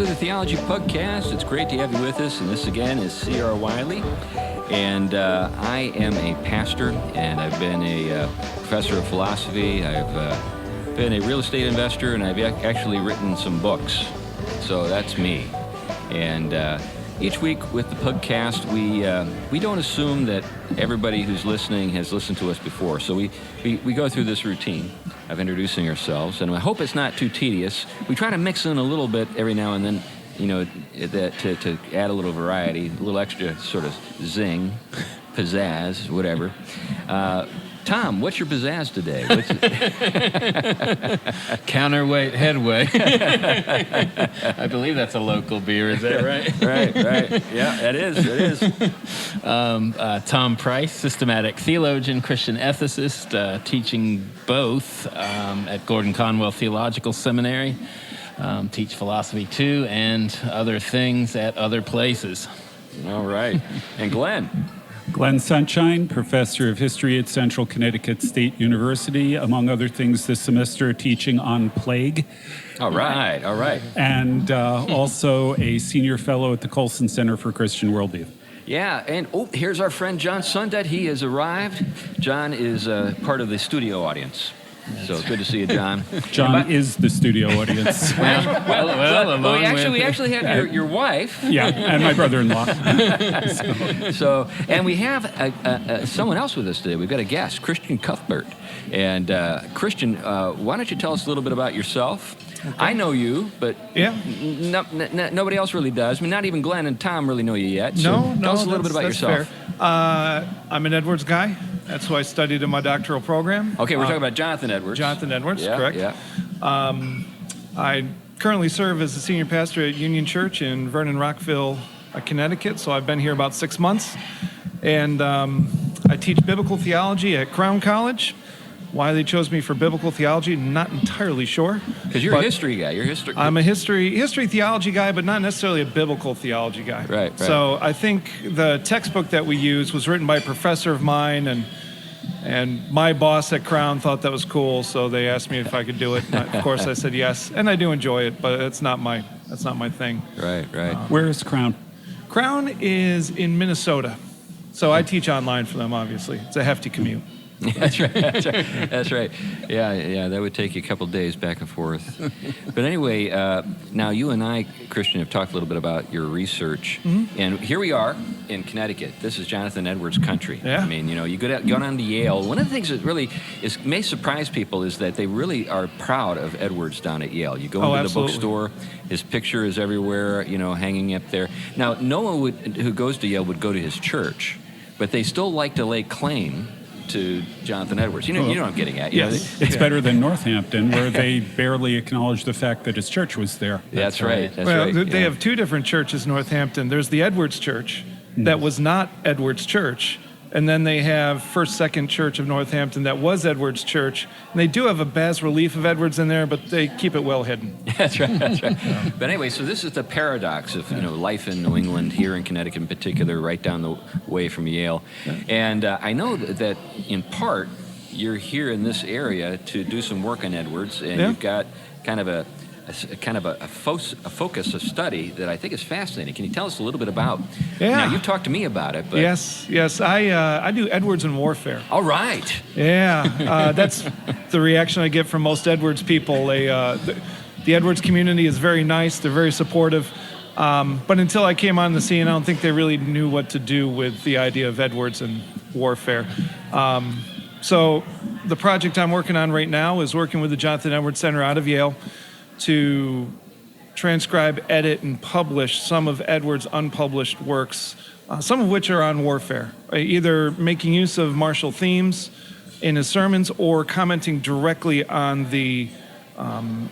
to the Theology Pugcast. It's great to have you with us, and this again is C.R. Wiley. And I am a pastor, and I've been a professor of philosophy. I've been a real estate investor, and I've actually written some books. So that's me. And each week with the Pugcast, we don't assume that everybody who's listening has listened to us before. So we go through this routine of introducing ourselves, and I hope it's not too tedious. We try to mix in a little bit every now and then, you know, to add a little variety, a little extra sort of zing, pizzazz, whatever. Tom, what's your pizzazz today? Counterweight headway. I believe that's a local beer, is that right? Right. Yeah, it is. Tom Price, systematic theologian, Christian ethicist, teaching both at Gordon Conwell Theological Seminary. Teach philosophy too, and other things at other places. All right. And Glenn Sunshine, professor of history at Central Connecticut State University, among other things this semester teaching on plague. All right. And also a senior fellow at the Colson Center for Christian Worldview. Yeah, and here's our friend John Sundet. He has arrived. John is part of the studio audience. So good to see you, John. John is the studio audience. We actually have your wife. Yeah, and my brother-in-law. So, and we have someone else with us today. We've got a guest, Christian Cuthbert. And Christian, why don't you tell us a little bit about yourself? Okay. I know you, but nobody else really does. I mean, not even Glenn and Tom really know you yet. So tell us a little bit about yourself. Fair. I'm an Edwards guy. That's who I studied in my doctoral program. Okay, we're talking about Jonathan Edwards. Jonathan Edwards, correct. Yeah. I currently serve as the senior pastor at Union Church in Vernon, Rockville, Connecticut. So I've been here about 6 months. And I teach biblical theology at Crown College. Why they chose me for biblical theology, not entirely sure. Because you're a history guy. I'm a history theology guy, but not necessarily a biblical theology guy. Right. So I think the textbook that we used was written by a professor of mine, and my boss at Crown thought that was cool, so they asked me if I could do it. And of course, I said yes, and I do enjoy it, but that's not my thing. Right. Where is Crown? Crown is in Minnesota, so I teach online for them. Obviously, it's a hefty commute. That's right. Yeah, that would take you a couple of days back and forth. But anyway, now you and I, Christian, have talked a little bit about your research. Mm-hmm. And here we are in Connecticut. This is Jonathan Edwards' country. Yeah. I mean, you go on to Yale. One of the things that really may surprise people is that they really are proud of Edwards down at Yale. You go into absolutely. the bookstore, his picture is everywhere, hanging up there. Now, no one who goes to Yale would go to his church, but they still like to lay claim to Jonathan Edwards. You know what I'm getting at. Yes. It's better than Northampton, where they barely acknowledge the fact that his church was there. That's right. They have two different churches in Northampton. There's the Edwards Church that was not Edwards Church. And then they have First Second Church of Northampton that was Edwards Church. And they do have a bas-relief of Edwards in there, but they keep it well hidden. That's right. But anyway, so this is the paradox of life in New England, here in Connecticut in particular, right down the way from Yale. Yeah. And I know that in part you're here in this area to do some work on Edwards, and you've got kind of a focus of study that I think is fascinating. Can you tell us a little bit about? Yeah. Now, you've talked to me about it. But Yes. I do Edwards and warfare. All right. Yeah. That's the reaction I get from most Edwards people. The Edwards community is very nice. They're very supportive. But until I came on the scene, I don't think they really knew what to do with the idea of Edwards and warfare. So the project I'm working on right now is working with the Jonathan Edwards Center out of Yale to transcribe, edit, and publish some of Edwards' unpublished works, some of which are on warfare, either making use of martial themes in his sermons or commenting directly on the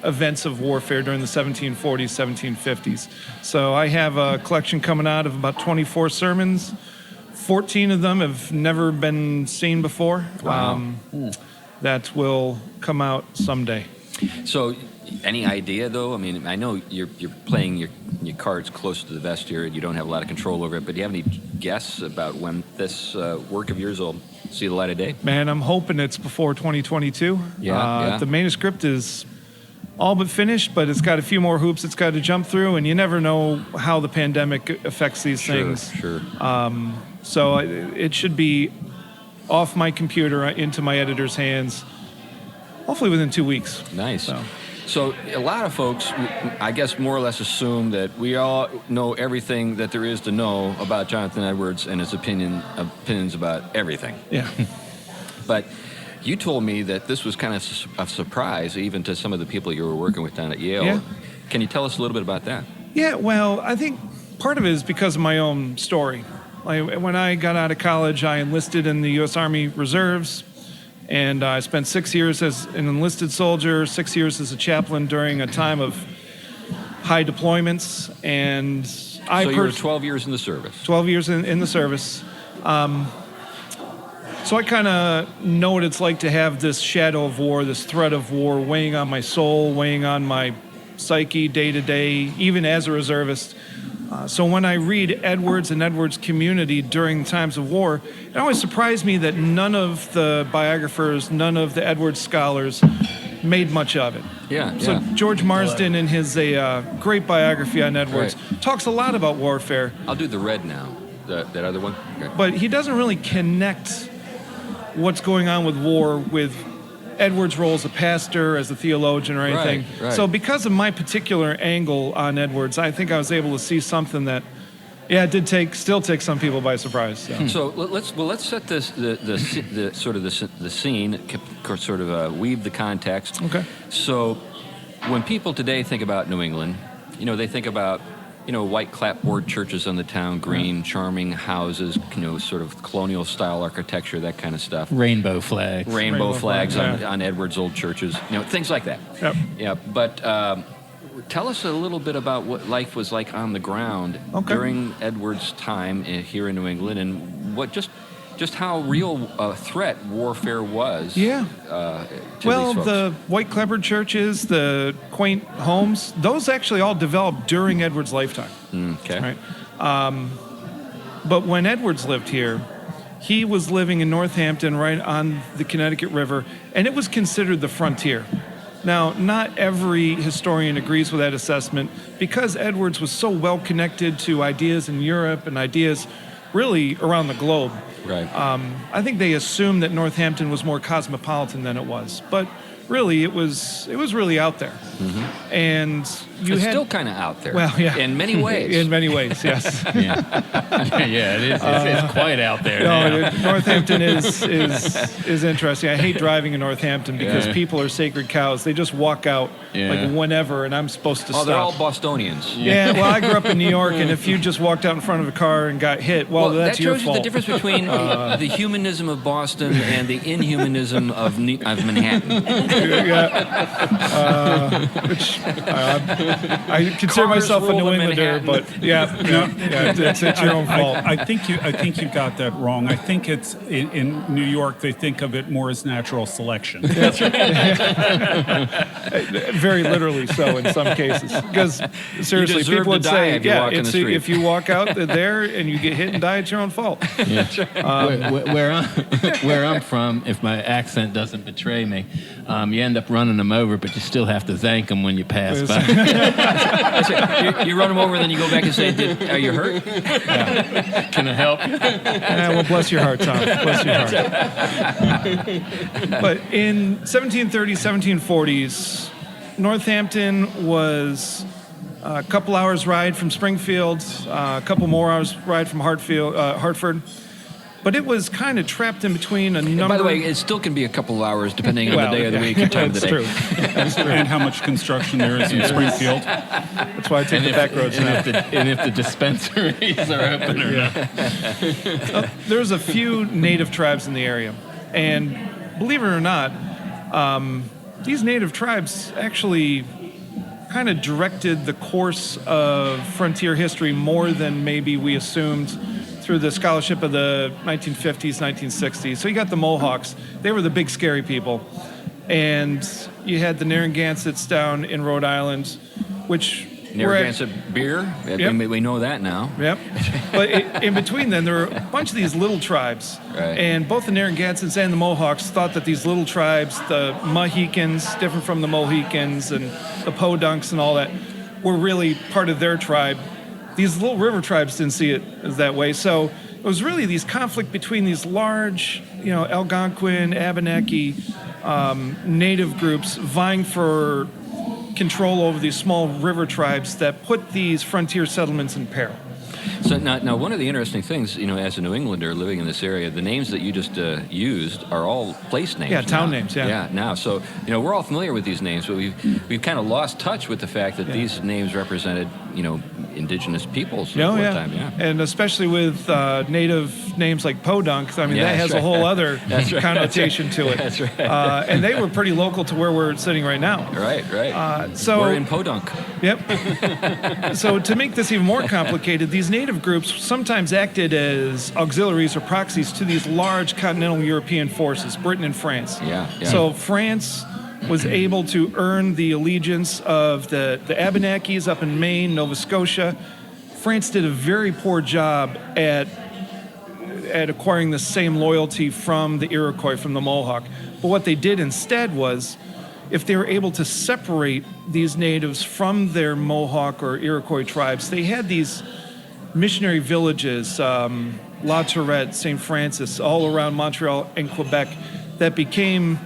events of warfare during the 1740s, 1750s. So I have a collection coming out of about 24 sermons. 14 of them have never been seen before. Wow. That will come out someday. So, any idea, though? I mean, I know you're playing your cards close to the vest here, and you don't have a lot of control over it, but do you have any guess about when this work of yours will see the light of day? Man, I'm hoping it's before 2022. Yeah. The manuscript is all but finished, but it's got a few more hoops it's got to jump through, and you never know how the pandemic affects these things. Sure. So it should be off my computer into my editor's hands, hopefully within 2 weeks. Nice. So a lot of folks, I guess, more or less assume that we all know everything that there is to know about Jonathan Edwards and his opinions about everything. Yeah. But you told me that this was kind of a surprise even to some of the people you were working with down at Yale. Yeah. Can you tell us a little bit about that? Yeah, well, I think part of it is because of my own story. Like, when I got out of college, I enlisted in the U.S. Army Reserves, and I spent 6 years as an enlisted soldier, 6 years as a chaplain during a time of high deployments, and So you were 12 years in the service. 12 years in the service. So I kind of know what it's like to have this shadow of war, this threat of war weighing on my soul, weighing on my psyche day to day, even as a reservist. So when I read Edwards and Edwards' community during times of war, it always surprised me that none of the biographers, none of the Edwards scholars made much of it. Yeah. So George Marsden, in his great biography on Edwards, talks a lot about warfare. I'll do the red now, that other one. Okay. But he doesn't really connect what's going on with war with Edwards' role as a pastor, as a theologian, or anything. Right. So because of my particular angle on Edwards, I think I was able to see something that, it did still take some people by surprise. So let's set this the sort of the scene, sort of weave the context. Okay. So when people today think about New England, they think about white clapboard churches on the town green, charming houses, sort of colonial style architecture, that kind of stuff. Rainbow flags. Rainbow flags on Edwards' old churches, things like that. Yep. Yeah, but tell us a little bit about what life was like on the ground during Edwards' time here in New England, and what just how real a threat warfare was. Yeah. To these folks. The white clapboard churches, the quaint homes, those actually all developed during Edwards' lifetime. Okay. Right. But when Edwards lived here, he was living in Northampton, right on the Connecticut River, and it was considered the frontier. Now, not every historian agrees with that assessment because Edwards was so well connected to ideas in Europe and ideas really around the globe. Right. I think they assumed that Northampton was more cosmopolitan than it was, but really it was really out there. Mm-hmm. And it's still kind of out there. Well, yeah. In many ways. In many ways, yes. Yeah, it is. It's quite out there now. Northampton is interesting. I hate driving in Northampton because people are sacred cows. They just walk out like whenever, and I'm supposed to stop. They're all Bostonians. Yeah, well, I grew up in New York, and if you just walked out in front of a car and got hit, well that's your fault. That shows you the difference between the humanism of Boston and the inhumanism of Manhattan. Which I consider myself a New Englander, but it's your own fault. I think you got that wrong. I think it's in New York they think of it more as natural selection. Very literally so in some cases, because seriously, people would say, if you walk out there and you get hit and die, it's your own fault. Where I'm from, if my accent doesn't betray me, you end up running them over, but you still have to thank them when you pass by. You run them over, and then you go back and say, "Are you hurt? Can I help you?" Well, bless your heart, Tom. Bless your heart. But in 1730s, 1740s, Northampton was a couple hours ride from Springfield, a couple more hours ride from Hartford. But it was kind of trapped in between a number. And by the way, it still can be a couple of hours depending on the day of the week and time of the day. That's true. And how much construction there is in Springfield. That's why I take the back roads now. And if the dispensaries are open or not. There's a few native tribes in the area. And believe it or not, these native tribes actually kind of directed the course of frontier history more than maybe we assumed through the scholarship of the 1950s, 1960s. So you got the Mohawks. They were the big scary people. And you had the Narragansetts down in Rhode Island, which Narragansett beer. Yep. We know that now. Yep. But in between then, there were a bunch of these little tribes. Right. And both the Narragansetts and the Mohawks thought that these little tribes, the Mohicans, different from the Mohicans, and the Podunks and all that, were really part of their tribe. These little river tribes didn't see it as that way. So it was really these conflict between these large, Algonquin, Abenaki, native groups vying for control over these small river tribes that put these frontier settlements in peril. So now, one of the interesting things, as a New Englander living in this area, the names that you just used are all place names. Yeah, town now. names. Yeah. Yeah. Now, so we're all familiar with these names, but we've kind of lost touch with the fact that these names represented, indigenous peoples at one time. Yeah. And especially with native names like Podunk, that has a whole other connotation to it. That's right. And they were pretty local to where we're sitting right now. Right. So we're in Podunk. Yep. So to make this even more complicated, these native groups sometimes acted as auxiliaries or proxies to these large continental European forces, Britain and France. Yeah. So France was able to earn the allegiance of the Abenakis up in Maine, Nova Scotia. France did a very poor job at acquiring the same loyalty from the Iroquois, from the Mohawk. But what they did instead was, if they were able to separate these natives from their Mohawk or Iroquois tribes, they had these missionary villages, La Tourette, St. Francis, all around Montreal and Quebec, that became,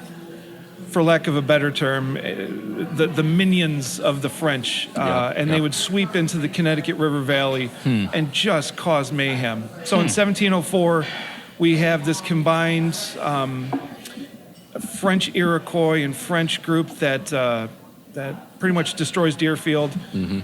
for lack of a better term, the minions of the French. They would sweep into the Connecticut River Valley and just cause mayhem. So in 1704, we have this combined French Iroquois and French group that pretty much destroys Deerfield,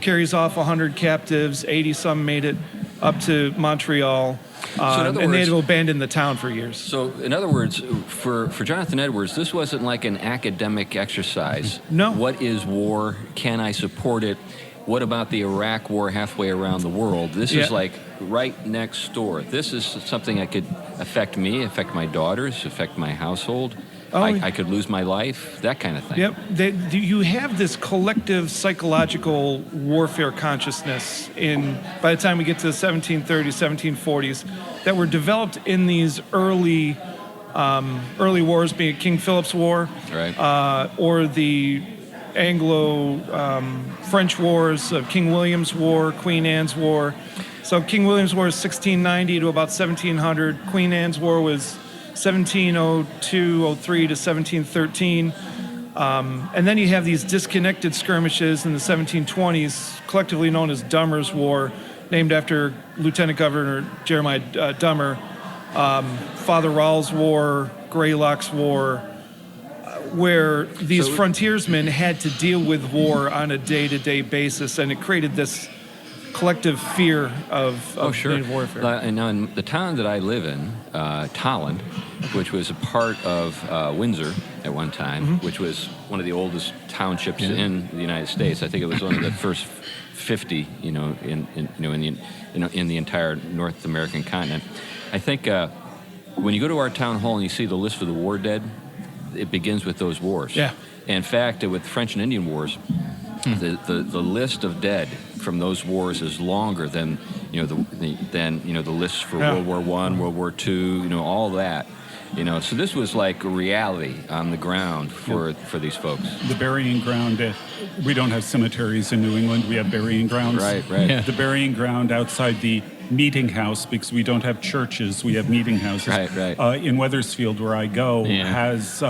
carries off 100 captives, 80 some made it up to Montreal. And they'd abandoned the town for years. So, in other words, for Jonathan Edwards, this wasn't like an academic exercise. No. What is war? Can I support it? What about the Iraq war halfway around the world? This is like right next door. This is something that could affect me, affect my daughters, affect my household. I could lose my life, that kind of thing. Yep. You have this collective psychological warfare consciousness by the time we get to the 1730s, 1740s, that were developed in these early wars, being King Philip's War, right. Or the Anglo-French wars of King William's War, Queen Anne's War. So King William's War is 1690 to about 1700. Queen Anne's War was 1702-03 to 1713. And then you have these disconnected skirmishes in the 1720s, collectively known as Dummer's War, named after Lieutenant Governor Jeremiah Dummer. Father Rawls' War, Greylock's War, where these frontiersmen had to deal with war on a day-to-day basis, and it created this collective fear of native warfare. And now in the town that I live in, Tolland, which was a part of Windsor at one time, which was one of the oldest townships in the United States. I think it was one of the first 50, in the entire North American continent. I think when you go to our town hall and you see the list of the war dead, it begins with those wars. Yeah. In fact, with the French and Indian Wars, the list of dead from those wars is longer than the lists for World War I, World War II, all that. So this was like a reality on the ground for these folks. The burying ground, we don't have cemeteries in New England. We have burying grounds. Right. Yeah. The burying ground outside the meeting house, because we don't have churches, we have meeting houses. Right. In Wethersfield, where I go, has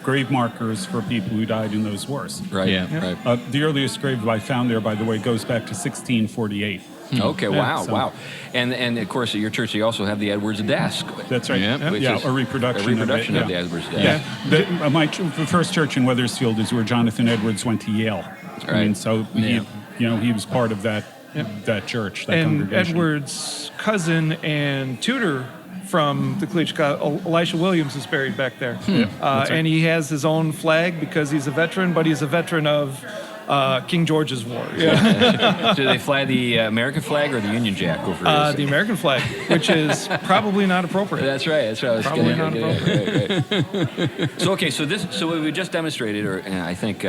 grave markers for people who died in those wars. Right. Yeah. Right. The earliest grave I found there, by the way, goes back to 1648. Okay, wow. And of course, at your church, you also have the Edwards desk. That's right. A reproduction of the Edwards desk. Yeah. The first church in Wethersfield is where Jonathan Edwards went to Yale. Right. So he was part of that church, that and congregation. Edwards' cousin and tutor from the Collegiate College, Elisha Williams, is buried back there. And he has his own flag because he's a veteran, but he's a veteran of King George's War. Do they fly the American flag or the Union Jack over here? The American flag, which is probably not appropriate. That's right. That's what I was probably not appropriate. Right. So what we just demonstrated, I think,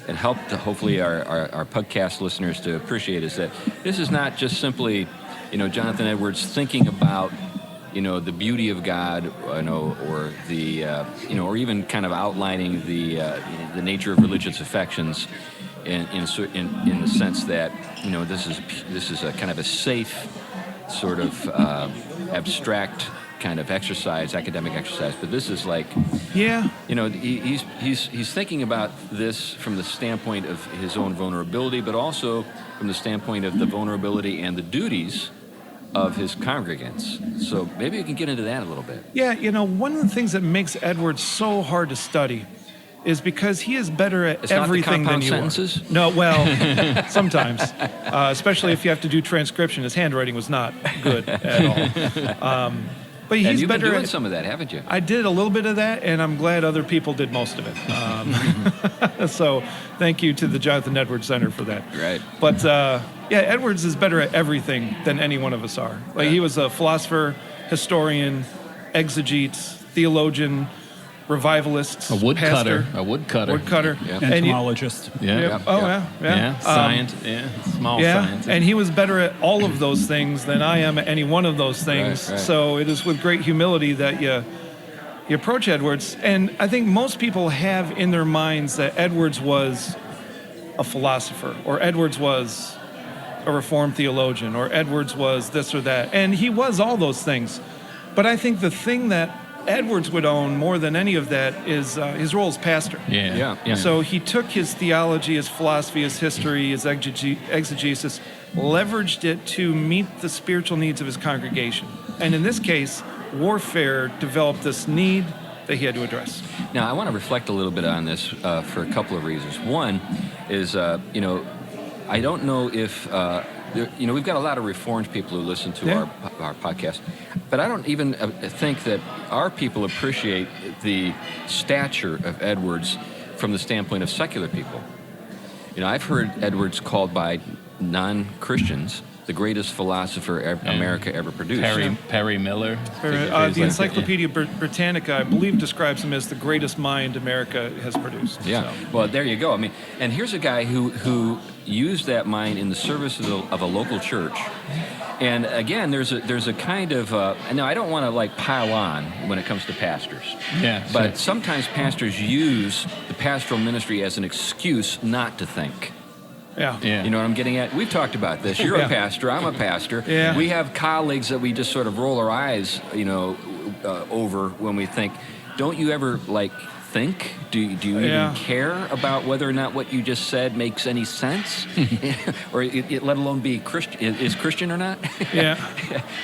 and help hopefully our Pugcast listeners to appreciate is that this is not just simply, Jonathan Edwards thinking about, the beauty of God, or the, or even kind of outlining the nature of religious affections, in the sense that, this is a kind of a safe sort of abstract kind of exercise, academic exercise, but this is like, he's thinking about this from the standpoint of his own vulnerability, but also from the standpoint of the vulnerability and the duties of his congregants. So maybe you can get into that a little bit. Yeah, one of the things that makes Edwards so hard to study is because he is better at everything than you sentences? are. No, well, sometimes, especially if you have to do transcription. His handwriting was not good at all. But he's and you've better been doing at some of that, haven't you? I did a little bit of that, and I'm glad other people did most of it. So thank you to the Jonathan Edwards Center for that. Right. But Edwards is better at everything than any one of us are. Like he was a philosopher, historian, exegete, theologian, revivalist, a woodcutter, woodcutter, entomologist. Science, small science. And he was better at all of those things than I am at any one of those things. Right. So it is with great humility that you approach Edwards. And I think most people have in their minds that Edwards was a philosopher, or Edwards was a Reformed theologian, or Edwards was this or that. And he was all those things. But I think the thing that Edwards would own more than any of that is his role as pastor. Yeah. So he took his theology, his philosophy, his history, his exegesis, leveraged it to meet the spiritual needs of his congregation. And in this case, warfare developed this need that he had to address. Now, I want to reflect a little bit on this for a couple of reasons. One is, I don't know if... we've got a lot of Reformed people who listen to our podcast, but I don't even think that our people appreciate the stature of Edwards from the standpoint of secular people. I've heard Edwards called by non-Christians the greatest philosopher America ever produced. Perry Miller. The Encyclopedia Britannica, I believe, describes him as the greatest mind America has produced. Yeah. So. Well, there you go. I mean, and here's a guy who used that mind in the service of a local church. And again, there's a kind of now I don't want to pile on when it comes to pastors. Yeah. But sometimes pastors use the pastoral ministry as an excuse not to think. Yeah. You know what I'm getting at? We've talked about this. You're a pastor. I'm a pastor. Yeah. We have colleagues that we just sort of roll our eyes, over when we think. Don't you ever think? Do you even care about whether or not what you just said makes any sense, or let alone be Christian? Is Christian or not? Yeah.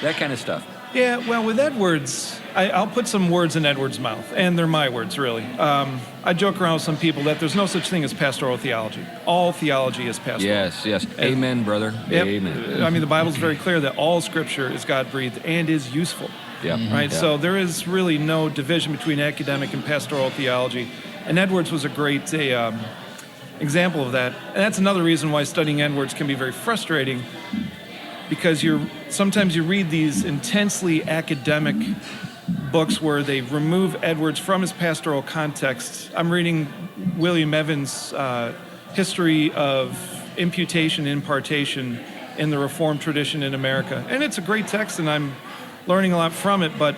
That kind of stuff. Yeah, well, with Edwards, I'll put some words in Edwards' mouth, and they're my words, really. I joke around with some people that there's no such thing as pastoral theology. All theology is pastoral. Yes. Amen, brother. Yep. Amen. I mean, the Bible's very clear that all Scripture is God-breathed and is useful. Yeah. Right? Yeah. So there is really no division between academic and pastoral theology. And Edwards was a great example of that. And that's another reason why studying Edwards can be very frustrating, because sometimes you read these intensely academic books where they remove Edwards from his pastoral context. I'm reading William Evans' History of Imputation and Impartation in the Reformed Tradition in America. And it's a great text, and I'm learning a lot from it, but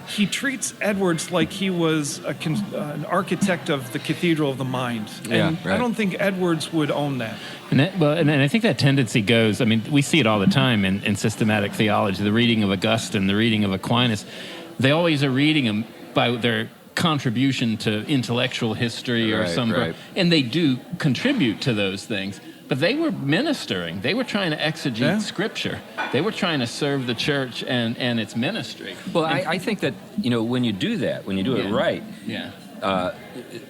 he treats Edwards like he was an architect of the cathedral of the mind. And I don't think Edwards would own that. And I think that tendency goes, I mean, we see it all the time in systematic theology, the reading of Augustine, the reading of Aquinas. They always are reading them by their contribution to intellectual history or and they do contribute to those things. But they were ministering. They were trying to exegete Scripture. They were trying to serve the church and its ministry. Well, I think that, when you do that, when you do it right,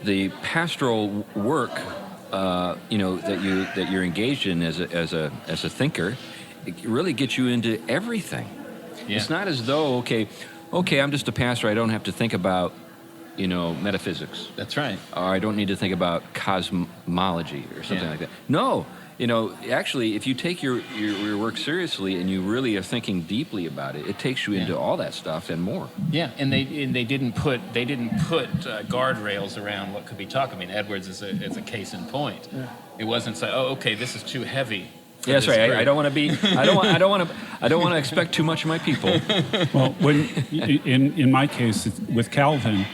the pastoral work, that you're engaged in as a thinker, it really gets you into everything. Yeah. It's not as though, okay, I'm just a pastor. I don't have to think about metaphysics. That's right. Or I don't need to think about cosmology or something like that. No, Actually, if you take your work seriously and you really are thinking deeply about it, it takes you into all that stuff and more. Yeah, and they didn't put guardrails around what could be taught. I mean, Edwards is a case in point. Yeah. It wasn't say, oh, okay, this is too heavy. Yeah, that's right. I don't want to be. I don't want to expect too much of my people. Well, in my case with Calvin,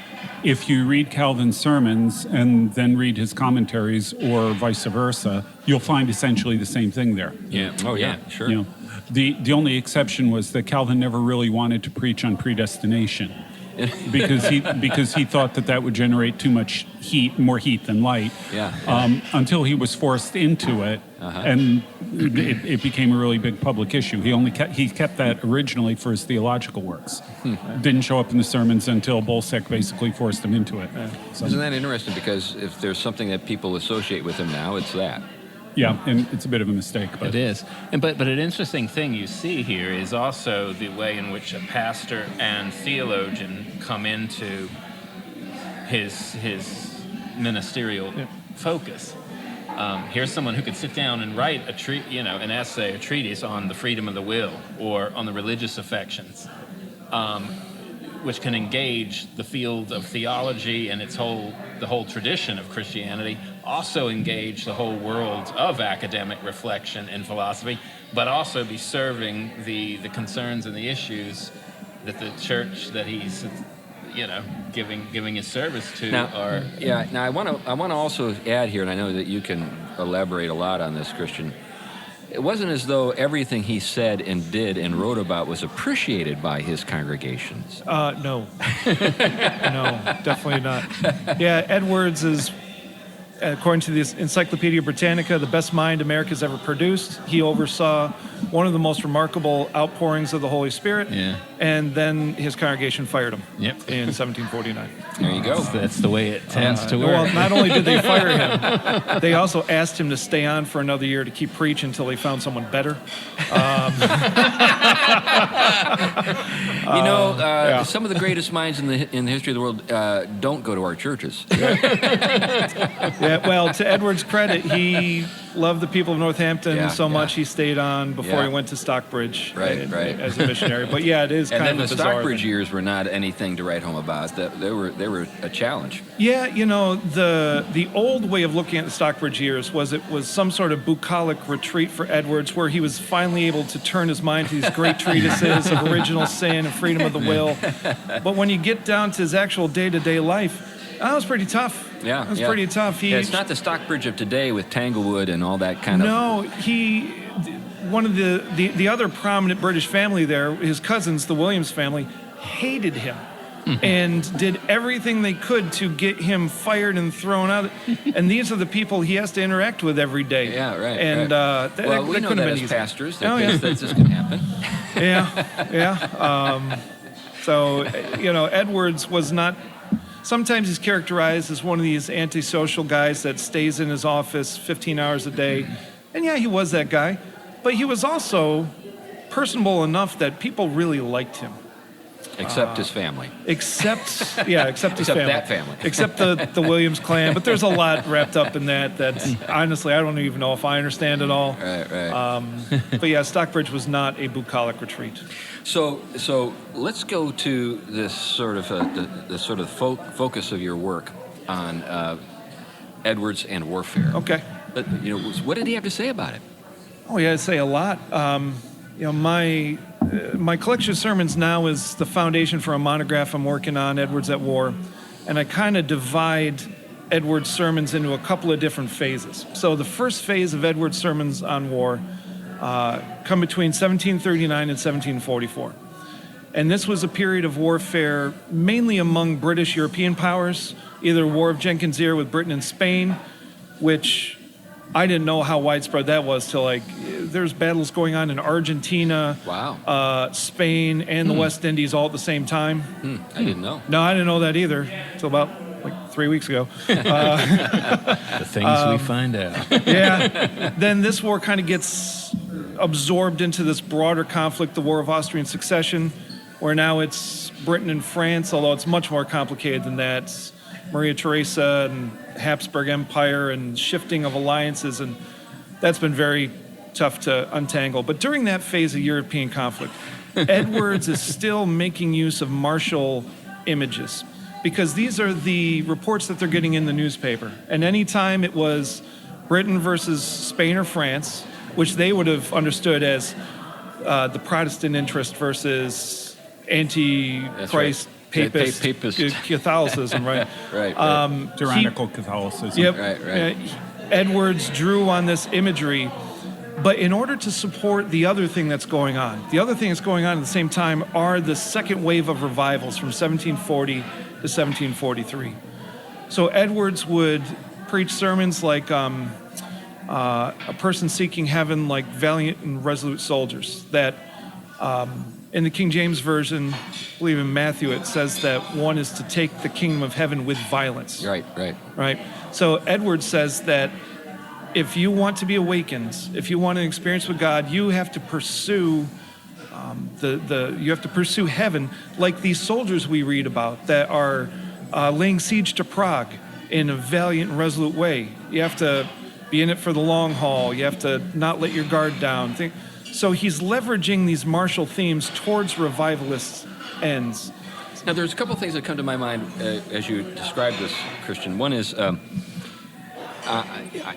if you read Calvin's sermons and then read his commentaries, or vice versa, you'll find essentially the same thing there. Yeah. Oh, yeah. Sure. The only exception was that Calvin never really wanted to preach on predestination, because he thought that would generate too much heat, more heat than light. Yeah. Until he was forced into it, and it became a really big public issue. He kept that originally for his theological works. Didn't show up in the sermons until Bolsek basically forced him into it. So. Isn't that interesting? Because if there's something that people associate with him now, it's that. Yeah, and it's a bit of a mistake. But. It is. But an interesting thing you see here is also the way in which a pastor and theologian come into his ministerial focus. Here's someone who could sit down and write an essay, a treatise on the freedom of the will or on the religious affections, which can engage the field of theology and the whole tradition of Christianity, also engage the whole world of academic reflection and philosophy, but also be serving the concerns and the issues that the church that he's giving his service to are. Yeah. Now I want to also add here, and I know that you can elaborate a lot on this, Christian. It wasn't as though everything he said and did and wrote about was appreciated by his congregations. No. No, definitely not. Yeah, Edwards is, according to the Encyclopedia Britannica, the best mind America's ever produced. He oversaw one of the most remarkable outpourings of the Holy Spirit, and then his congregation fired him in 1749. There you go. That's the way it tends to work. Well, not only did they fire him, they also asked him to stay on for another year to keep preaching until they found someone better. Some of the greatest minds in the history of the world don't go to our churches. Yeah, well, to Edward's credit, he loved the people of Northampton so much he stayed on before he went to Stockbridge as a missionary. But yeah, it is kind of bizarre. And then the Stockbridge years were not anything to write home about. They were a challenge. Yeah, the old way of looking at the Stockbridge years was it was some sort of bucolic retreat for Edwards, where he was finally able to turn his mind to these great treatises of original sin and freedom of the will. But when you get down to his actual day-to-day life, that was pretty tough. Yeah, it was pretty tough. It's not the Stockbridge of today with Tanglewood and all that kind of. No, one of the other prominent British family there, his cousins, the Williams family, hated him and did everything they could to get him fired and thrown out. And these are the people he has to interact with every day. Yeah, right. And we know that as pastors, that this can happen. Yeah. So Edwards was not. Sometimes he's characterized as one of these antisocial guys that stays in his office 15 hours a day. And yeah, he was that guy. But he was also personable enough that people really liked him. Except his family. Except his family. That family. Except the Williams clan. But there's a lot wrapped up in that honestly, I don't even know if I understand it all. Right. But yeah, Stockbridge was not a bucolic retreat. So let's go to this sort of focus of your work on Edwards and warfare. Okay. But what did he have to say about it? Oh, yeah, I'd say a lot. My collection of sermons now is the foundation for a monograph I'm working on, Edwards at War, and I kind of divide Edwards' sermons into a couple of different phases. So the first phase of Edwards' sermons on war come between 1739 and 1744. And this was a period of warfare mainly among British European powers, either War of Jenkins' Ear with Britain and Spain, which I didn't know how widespread that was till there's battles going on in Argentina, Spain, and the West Indies all at the same time. I didn't know. No, I didn't know that either until about 3 weeks ago. The things we find out. Yeah. Then this war kind of gets absorbed into this broader conflict, the War of Austrian Succession, where now it's Britain and France, although it's much more complicated than that. It's Maria Theresa and Habsburg Empire and shifting of alliances. And that's been very tough to untangle. But during that phase of European conflict, Edwards is still making use of martial images, because these are the reports that they're getting in the newspaper. And anytime it was Britain versus Spain or France, which they would have understood as the Protestant interest versus anti-Christ papist Catholicism, right? Right. Tyrannical Catholicism. Yep. Right. Edwards drew on this imagery, but in order to support the other thing that's going on, the other thing that's going on at the same time are the second wave of revivals from 1740 to 1743. So Edwards would preach sermons like a person seeking heaven like valiant and resolute soldiers. That in the King James Version, I believe in Matthew, it says that one is to take the kingdom of heaven with violence. Right. So Edwards says that if you want to be awakened, if you want an experience with God, you have to pursue you have to pursue heaven, like these soldiers we read about that are laying siege to Prague in a valiant and resolute way. You have to be in it for the long haul. You have to not let your guard down. So he's leveraging these martial themes towards revivalist ends. Now, there's a couple of things that come to my mind as you describe this, Christian. One is,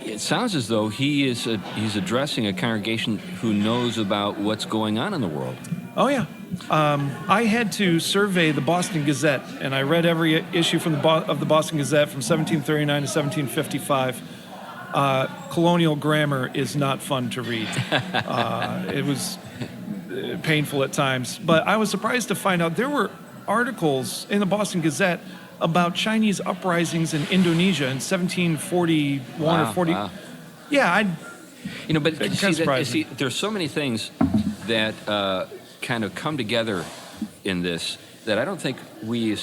it sounds as though he's addressing a congregation who knows about what's going on in the world. Oh, yeah. I had to survey the Boston Gazette, and I read every issue of the Boston Gazette from 1739 to 1755. Colonial grammar is not fun to read. It was painful at times. But I was surprised to find out there were articles in the Boston Gazette about Chinese uprisings in Indonesia in 1741 or 40. Wow. Yeah, but see, there's so many things that kind of come together in this that I don't think we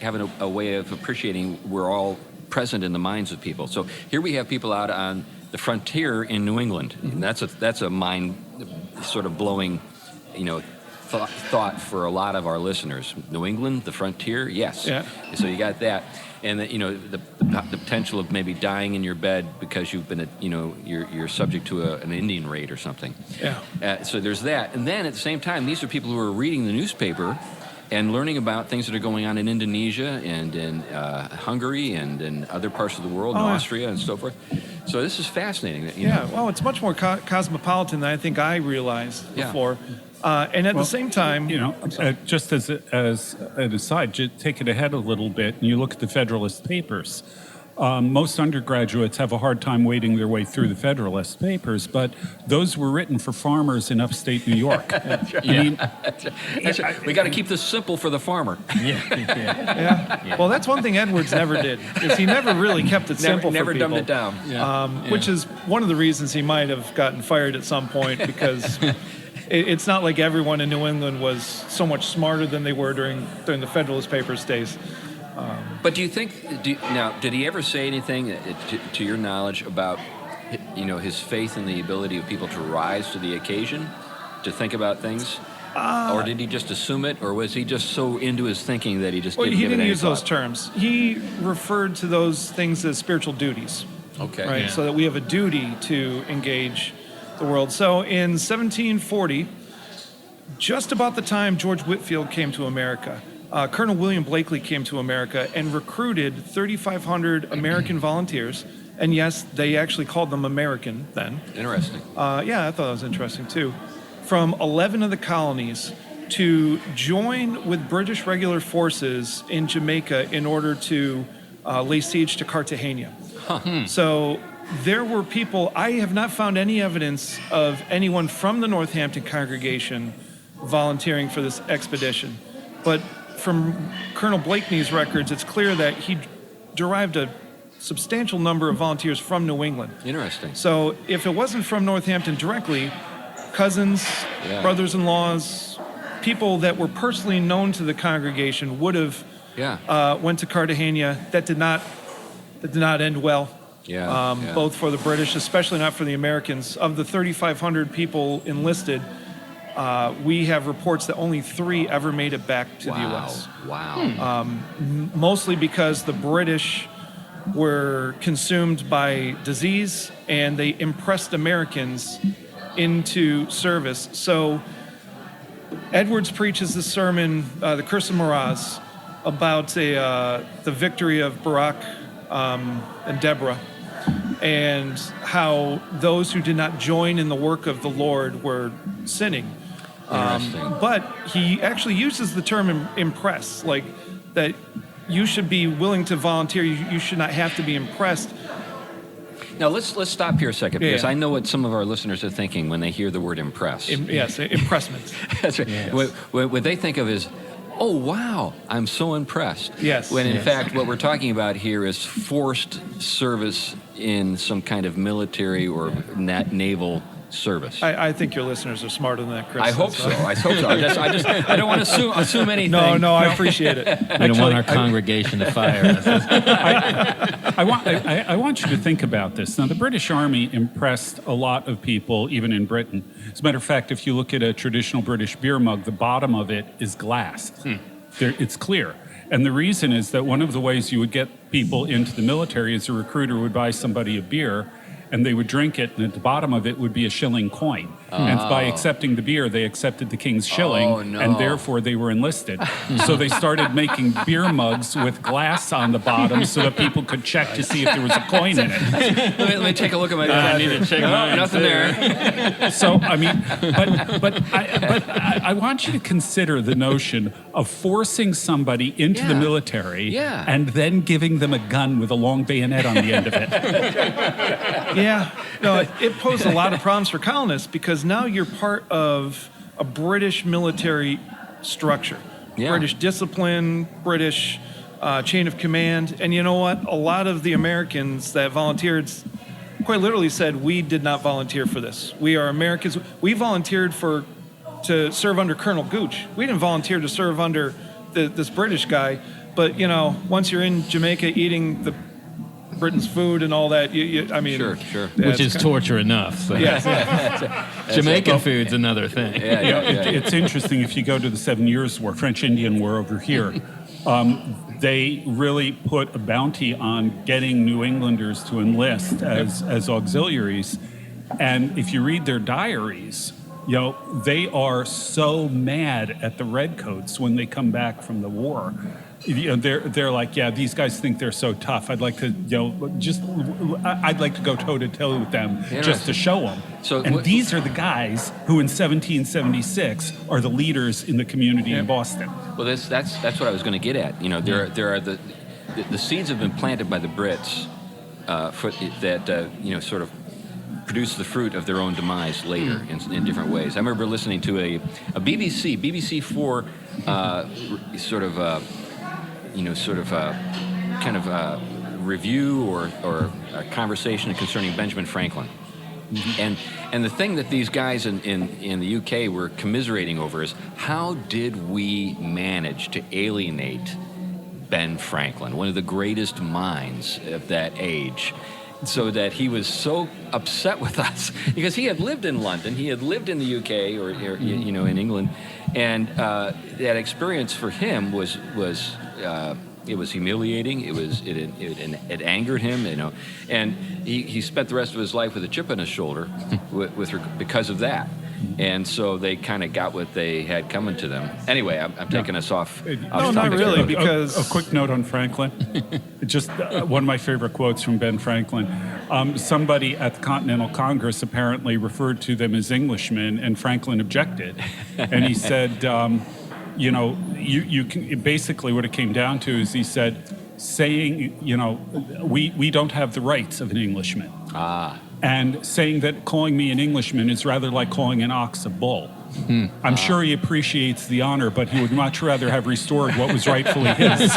have a way of appreciating. We're all present in the minds of people. So here we have people out on the frontier in New England. And that's a mind sort of blowing, thought for a lot of our listeners. New England, the frontier, yes. Yeah. So you got that, and the potential of maybe dying in your bed because you've been you're subject to an Indian raid or something. Yeah. So there's that, and then at the same time, these are people who are reading the newspaper and learning about things that are going on in Indonesia and in Hungary and in other parts of the world, in Austria and so forth. So this is fascinating. Well, it's much more cosmopolitan than I think I realized before. And at the same time... just as an aside, just take it ahead a little bit, and you look at the Federalist Papers. Most undergraduates have a hard time wading their way through the Federalist Papers, but those were written for farmers in upstate New York. That's right. We got to keep this simple for the farmer. Yeah. Well, that's one thing Edwards never did, is he never really kept it simple for people. Never dumbed it down. Which is one of the reasons he might have gotten fired at some point, because it's not like everyone in New England was so much smarter than they were during the Federalist Papers days. But do you think, did he ever say anything, to your knowledge, about his faith in the ability of people to rise to the occasion, to think about things? Or did he just assume it, or was he just so into his thinking that he just didn't give it any thought? He didn't use those terms. He referred to those things as spiritual duties. Okay. Right, so that we have a duty to engage the world. So in 1740, just about the time George Whitefield came to America, Colonel William Blakely came to America and recruited 3,500 American volunteers. And yes, they actually called them American then. Interesting. I thought that was interesting too. From 11 of the colonies to join with British regular forces in Jamaica in order to lay siege to Cartagena. So there were people, I have not found any evidence of anyone from the Northampton congregation volunteering for this expedition. But from Colonel Blakeney's records, it's clear that he derived a substantial number of volunteers from New England. Interesting. So if it wasn't from Northampton directly, cousins, brothers-in-laws, people that were personally known to the congregation would have went to Cartagena. That did not end well. Both for the British, especially not for the Americans. Of the 3,500 people enlisted, we have reports that only 3 ever made it back to the U.S. Wow. Mostly because the British were consumed by disease, and they impressed Americans into service. So Edwards preaches this sermon, the Curse of Miraz, about the victory of Barak and Deborah, and how those who did not join in the work of the Lord were sinning. But he actually uses the term impress, like that you should be willing to volunteer. You should not have to be impressed. Now, let's stop here a second, because I know what some of our listeners are thinking when they hear the word impress. Yes, impressment. That's right. Yes. What they think of is, oh, wow, I'm so impressed. Yes. When in fact, what we're talking about here is forced service in some kind of military or naval service. I think your listeners are smarter than that, Chris. I hope so. I don't want to assume anything. No, I appreciate it. We don't want our congregation to fire us. I want you to think about this. Now, the British Army impressed a lot of people, even in Britain. As a matter of fact, if you look at a traditional British beer mug, the bottom of it is glass. It's clear. And the reason is that one of the ways you would get people into the military is a recruiter would buy somebody a beer, and they would drink it, and at the bottom of it would be a shilling coin. And by accepting the beer, they accepted the king's shilling, and therefore they were enlisted. So they started making beer mugs with glass on the bottom so that people could check to see if there was a coin in it. Let me take a look at my I need to check mine. Nothing there. So, I mean, but I want you to consider the notion of forcing somebody into the military and then giving them a gun with a long bayonet on the end of it. Yeah, no, it posed a lot of problems for colonists, because now you're part of a British military structure. British discipline, British chain of command. And you know what? A lot of the Americans that volunteered quite literally said, we did not volunteer for this. We are Americans. We volunteered to serve under Colonel Gooch. We didn't volunteer to serve under this British guy. But, you know, once you're in Jamaica eating Britain's food and all that, I mean... Sure. Which is torture enough. So. Jamaican food's another thing. It's interesting, if you go to the 7 Years' War, French-Indian War over here, they really put a bounty on getting New Englanders to enlist as auxiliaries. And if you read their diaries, you know, they are so mad at the Redcoats when they come back from the war. You know, they're like, yeah, these guys think they're so tough. I'd like to, I'd like to go toe to toe with them just to show them. These are the guys who, in 1776, are the leaders in the community in Boston. Well, that's what I was going to get at. You know, there are the seeds have been planted by the Brits that sort of produce the fruit of their own demise later in different ways. I remember listening to a BBC 4 review or a conversation concerning Benjamin Franklin. And the thing that these guys in the UK were commiserating over is, how did we manage to alienate Ben Franklin, one of the greatest minds of that age, so that he was so upset with us? Because he had lived in London, he had lived in the UK or in England, and that experience for him was it was humiliating. It angered him, and he spent the rest of his life with a chip on his shoulder, because of that. And so they kind of got what they had coming to them. Anyway, I'm taking us off. No, not really, because a quick note on Franklin. Just one of my favorite quotes from Ben Franklin. Somebody at the Continental Congress apparently referred to them as Englishmen, and Franklin objected, and he said, you can, basically what it came down to is, he said, saying, we don't have the rights of an Englishman. And saying that calling me an Englishman is rather like calling an ox a bull. I'm sure he appreciates the honor, but he would much rather have restored what was rightfully his.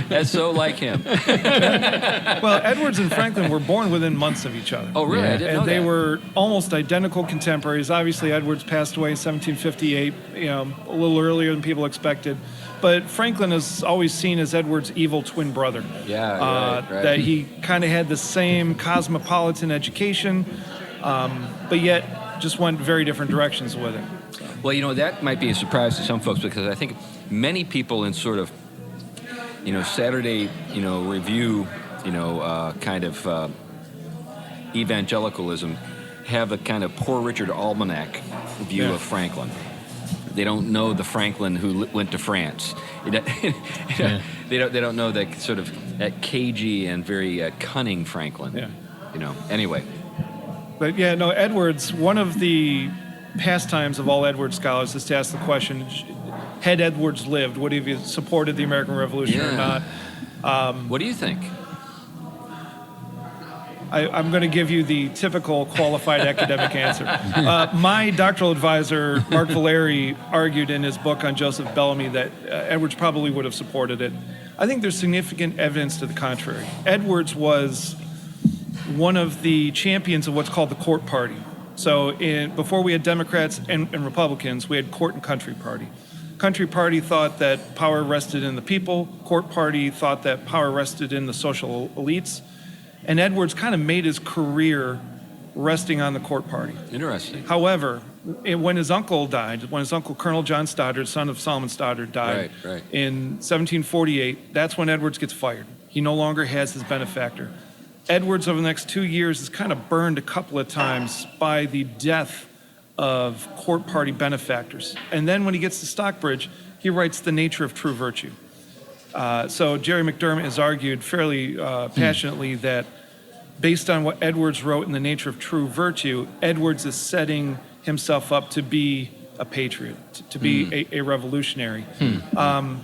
That's so like him. Well, Edwards and Franklin were born within months of each other. Oh, really? I didn't know and they that. were almost identical contemporaries. Obviously, Edwards passed away in 1758, a little earlier than people expected. But Franklin is always seen as Edwards' evil twin brother. Right. That he kind of had the same cosmopolitan education, but yet just went very different directions with it. Well, that might be a surprise to some folks, because I think many people in sort of Saturday, Review, kind of evangelicalism have a kind of Poor Richard Almanac view of Franklin. They don't know the Franklin who went to France. They don't know that sort of that cagey and very cunning Franklin. Yeah. Anyway. But Edwards, one of the pastimes of all Edwards scholars is to ask the question, had Edwards lived, would he have supported the American Revolution or not? What do you think? I'm going to give you the typical qualified academic answer. My doctoral advisor, Mark Valeri, argued in his book on Joseph Bellamy that Edwards probably would have supported it. I think there's significant evidence to the contrary. Edwards was one of the champions of what's called the court party. So before we had Democrats and Republicans, we had court and country party. Country party thought that power rested in the people. Court party thought that power rested in the social elites. And Edwards kind of made his career resting on the court party. Interesting. However, when his uncle died, when his uncle Colonel John Stoddard, son of Solomon Stoddard, died in 1748, that's when Edwards gets fired. He no longer has his benefactor. Edwards, over the next 2 years, is kind of burned a couple of times by the death of court party benefactors. And then when he gets to Stockbridge, he writes The Nature of True Virtue. So Jerry McDermott has argued fairly passionately that based on what Edwards wrote in The Nature of True Virtue, Edwards is setting himself up to be a patriot, to be a revolutionary. And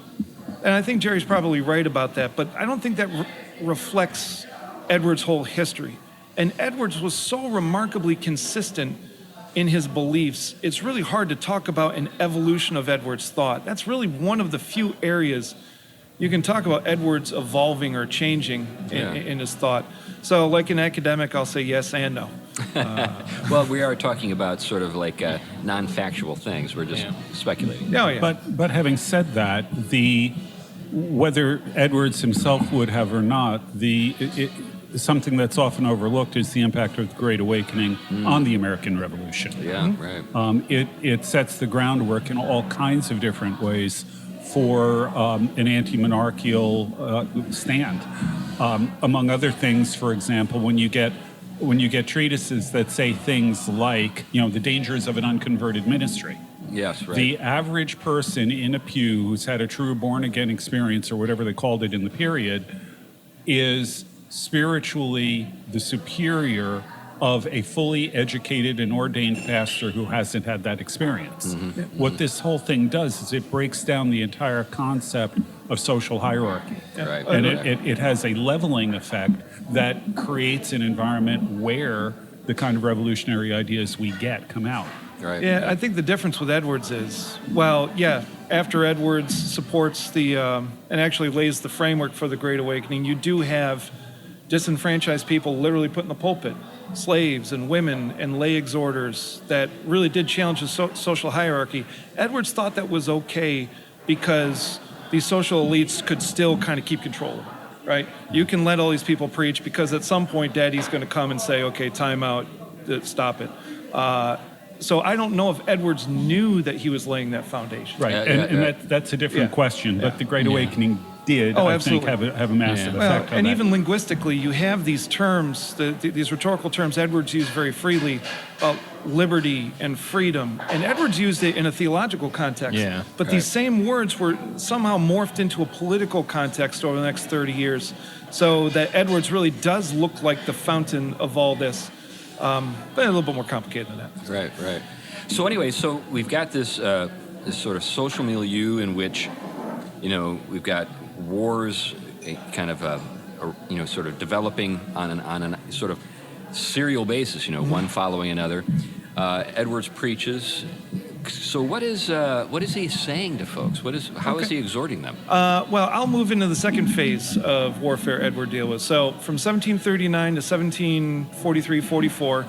I think Jerry's probably right about that, but I don't think that reflects Edwards' whole history. And Edwards was so remarkably consistent in his beliefs, it's really hard to talk about an evolution of Edwards' thought. That's really one of the few areas you can talk about Edwards evolving or changing in his thought. So like an academic, I'll say yes and no. Well, we are talking about sort of like non-factual things. We're just speculating. Oh, yeah. But having said that, whether Edwards himself would have or not, something that's often overlooked is the impact of the Great Awakening on the American Revolution. Yeah, right. It sets the groundwork in all kinds of different ways for an anti-monarchical stand. Among other things, for example, when you get treatises that say things like, the dangers of an unconverted ministry. Yes, right. The average person in a pew who's had a true born-again experience, or whatever they called it in the period, is spiritually the superior of a fully educated and ordained pastor who hasn't had that experience. What this whole thing does is it breaks down the entire concept of social hierarchy. Right. And it has a leveling effect that creates an environment where the kind of revolutionary ideas we get come out. Right. Yeah, I think the difference with Edwards is, after Edwards supports and actually lays the framework for the Great Awakening, you do have disenfranchised people literally put in the pulpit, slaves and women and lay exhorters that really did challenge the social hierarchy. Edwards thought that was okay because these social elites could still kind of keep control of it, right? You can let all these people preach because at some point Daddy's going to come and say, okay, time out, stop it. So I don't know if Edwards knew that he was laying that foundation. Right, that's a different question, but the Great Awakening did, I think, have a massive effect on and that. even linguistically, you have these terms, these rhetorical terms Edwards used very freely, liberty and freedom. And Edwards used it in a theological context. Yeah. But these same words were somehow morphed into a political context over the next 30 years. So that Edwards really does look like the fountain of all this. But a little bit more complicated than that. Right. So anyway, we've got this sort of social milieu in which, we've got wars, kind of, sort of developing on a sort of serial basis. One following another. Edwards preaches. So what is he saying to folks? How is he exhorting them? I'll move into the second phase of warfare Edward deal with. So from 1739 to 1743-44,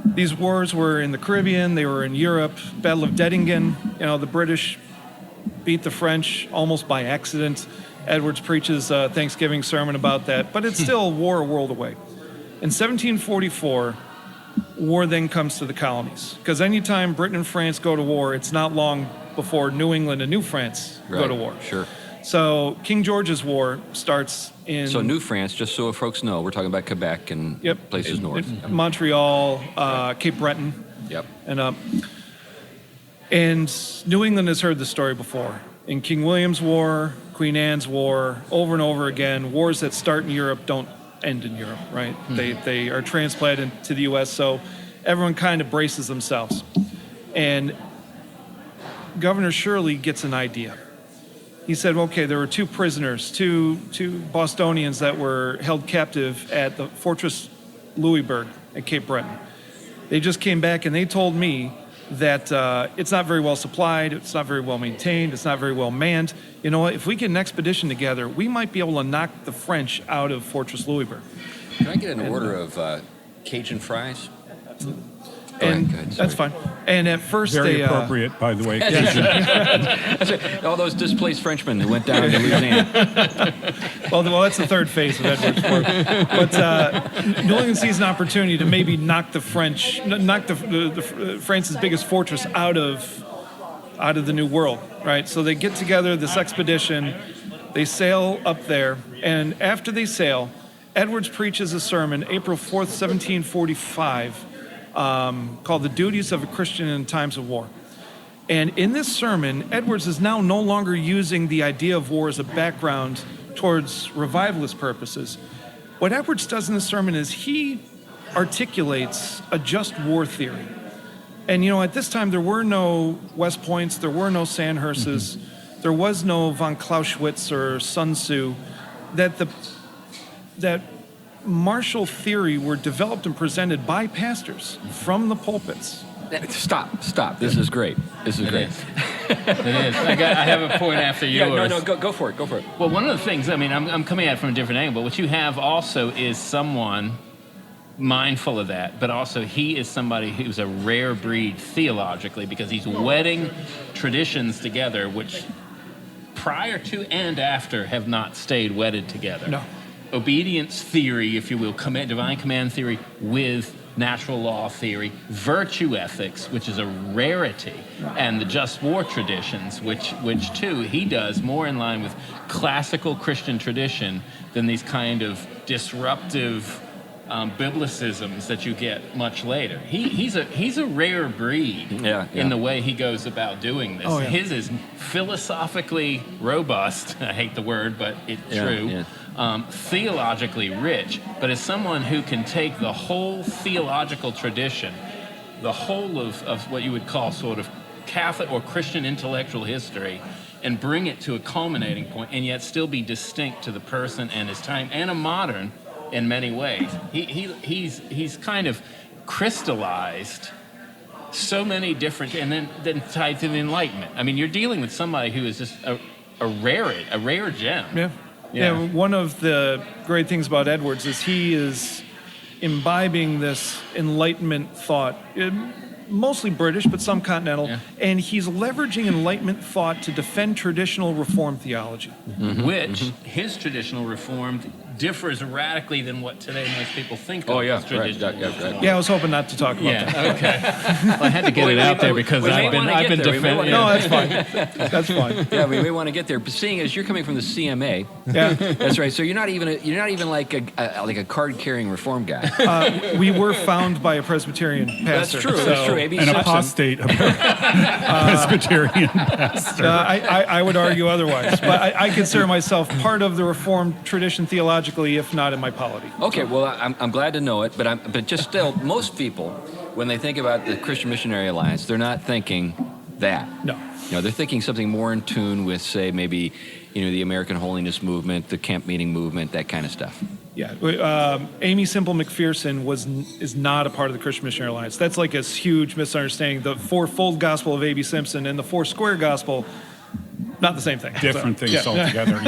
these wars were in the Caribbean, they were in Europe. Battle of Dettingen, the British beat the French almost by accident. Edwards preaches a Thanksgiving sermon about that, but it's still a war a world away. In 1744, war then comes to the colonies. Because anytime Britain and France go to war, it's not long before New England and New France go to war. Sure. So King George's War starts in... So New France, just so folks know, we're talking about Quebec and places north. Yep. Montreal, Cape Breton. Yep. And New England has heard the story before. In King William's War, Queen Anne's War, over and over again, wars that start in Europe don't end in Europe, right? They are transplanted to the U.S., so everyone kind of braces themselves. And Governor Shirley gets an idea. He said, okay, there were two prisoners, two Bostonians that were held captive at the Fortress Louisbourg at Cape Breton. They just came back and they told me that it's not very well supplied, it's not very well maintained, it's not very well manned. You know what, if we get an expedition together, we might be able to knock the French out of Fortress Louisbourg. Can I get an order of Cajun fries? And go ahead, that's fine. And at first Very appropriate, by the way. All those displaced Frenchmen who went down to Louisiana. well, that's the third phase of Edward's War. But New England sees an opportunity to maybe knock the France's biggest fortress out of the New World, right? So they get together this expedition. They sail up there, and after they sail, Edwards preaches a sermon, April 4th, 1745. Called The Duties of a Christian in Times of War. And in this sermon, Edwards is now no longer using the idea of war as a background towards revivalist purposes. What Edwards does in this sermon is he articulates a just war theory. And, at this time, there were no West Points, there were no Sandhursts, there was no von Clausewitz or Sun Tzu, that martial theory were developed and presented by pastors from the pulpits. Stop. This is great. This is great. It is. I have a point after yours. No, go for it. Go for it. Well, one of the things, I'm coming at it from a different angle, but what you have also is someone mindful of that, but also he is somebody who's a rare breed theologically because he's wedding traditions together which prior to and after have not stayed wedded together. No. Obedience theory, if you will, divine command theory with natural law theory, virtue ethics, which is a rarity, and the just war traditions, which too he does more in line with classical Christian tradition than these kind of disruptive biblicisms that you get much later. He's a rare breed in the way he goes about doing this. Oh, yeah. His is philosophically robust. I hate the word, but it's true. Yeah. Theologically rich, but as someone who can take the whole theological tradition, the whole of what you would call sort of Catholic or Christian intellectual history, and bring it to a culminating point, and yet still be distinct to the person and his time, and a modern in many ways. He's kind of crystallized so many different, and then tied to the Enlightenment. You're dealing with somebody who is just a rare gem. Yeah, one of the great things about Edwards is he is imbibing this Enlightenment thought, mostly British, but some continental, and he's leveraging Enlightenment thought to defend traditional Reformed theology. Which his traditional Reformed differs radically than what today most people think of as traditional. Right. Yeah, I was hoping not to talk about that. Okay. Well, I had to get it out there because I've been defending. No, that's fine. That's fine. Yeah, we may want to get there. But seeing as you're coming from the CMA, that's right. So you're not even like a card-carrying Reform guy. We were found by a Presbyterian pastor. That's true. That's true. A.B. An Simpson. apostate Presbyterian pastor. I would argue otherwise, but I consider myself part of the Reformed tradition theologically, if not in my polity. Okay, well, I'm glad to know it, but just still, most people, when they think about the Christian Missionary Alliance, they're not thinking that. No. They're thinking something more in tune with, say, maybe, the American Holiness Movement, the camp meeting movement, that kind of stuff. Yeah, Amy Semple McPherson is not a part of the Christian Missionary Alliance. That's like a huge misunderstanding. The fourfold gospel of A.B. Simpson and the four square gospel, not the same thing. Different things altogether,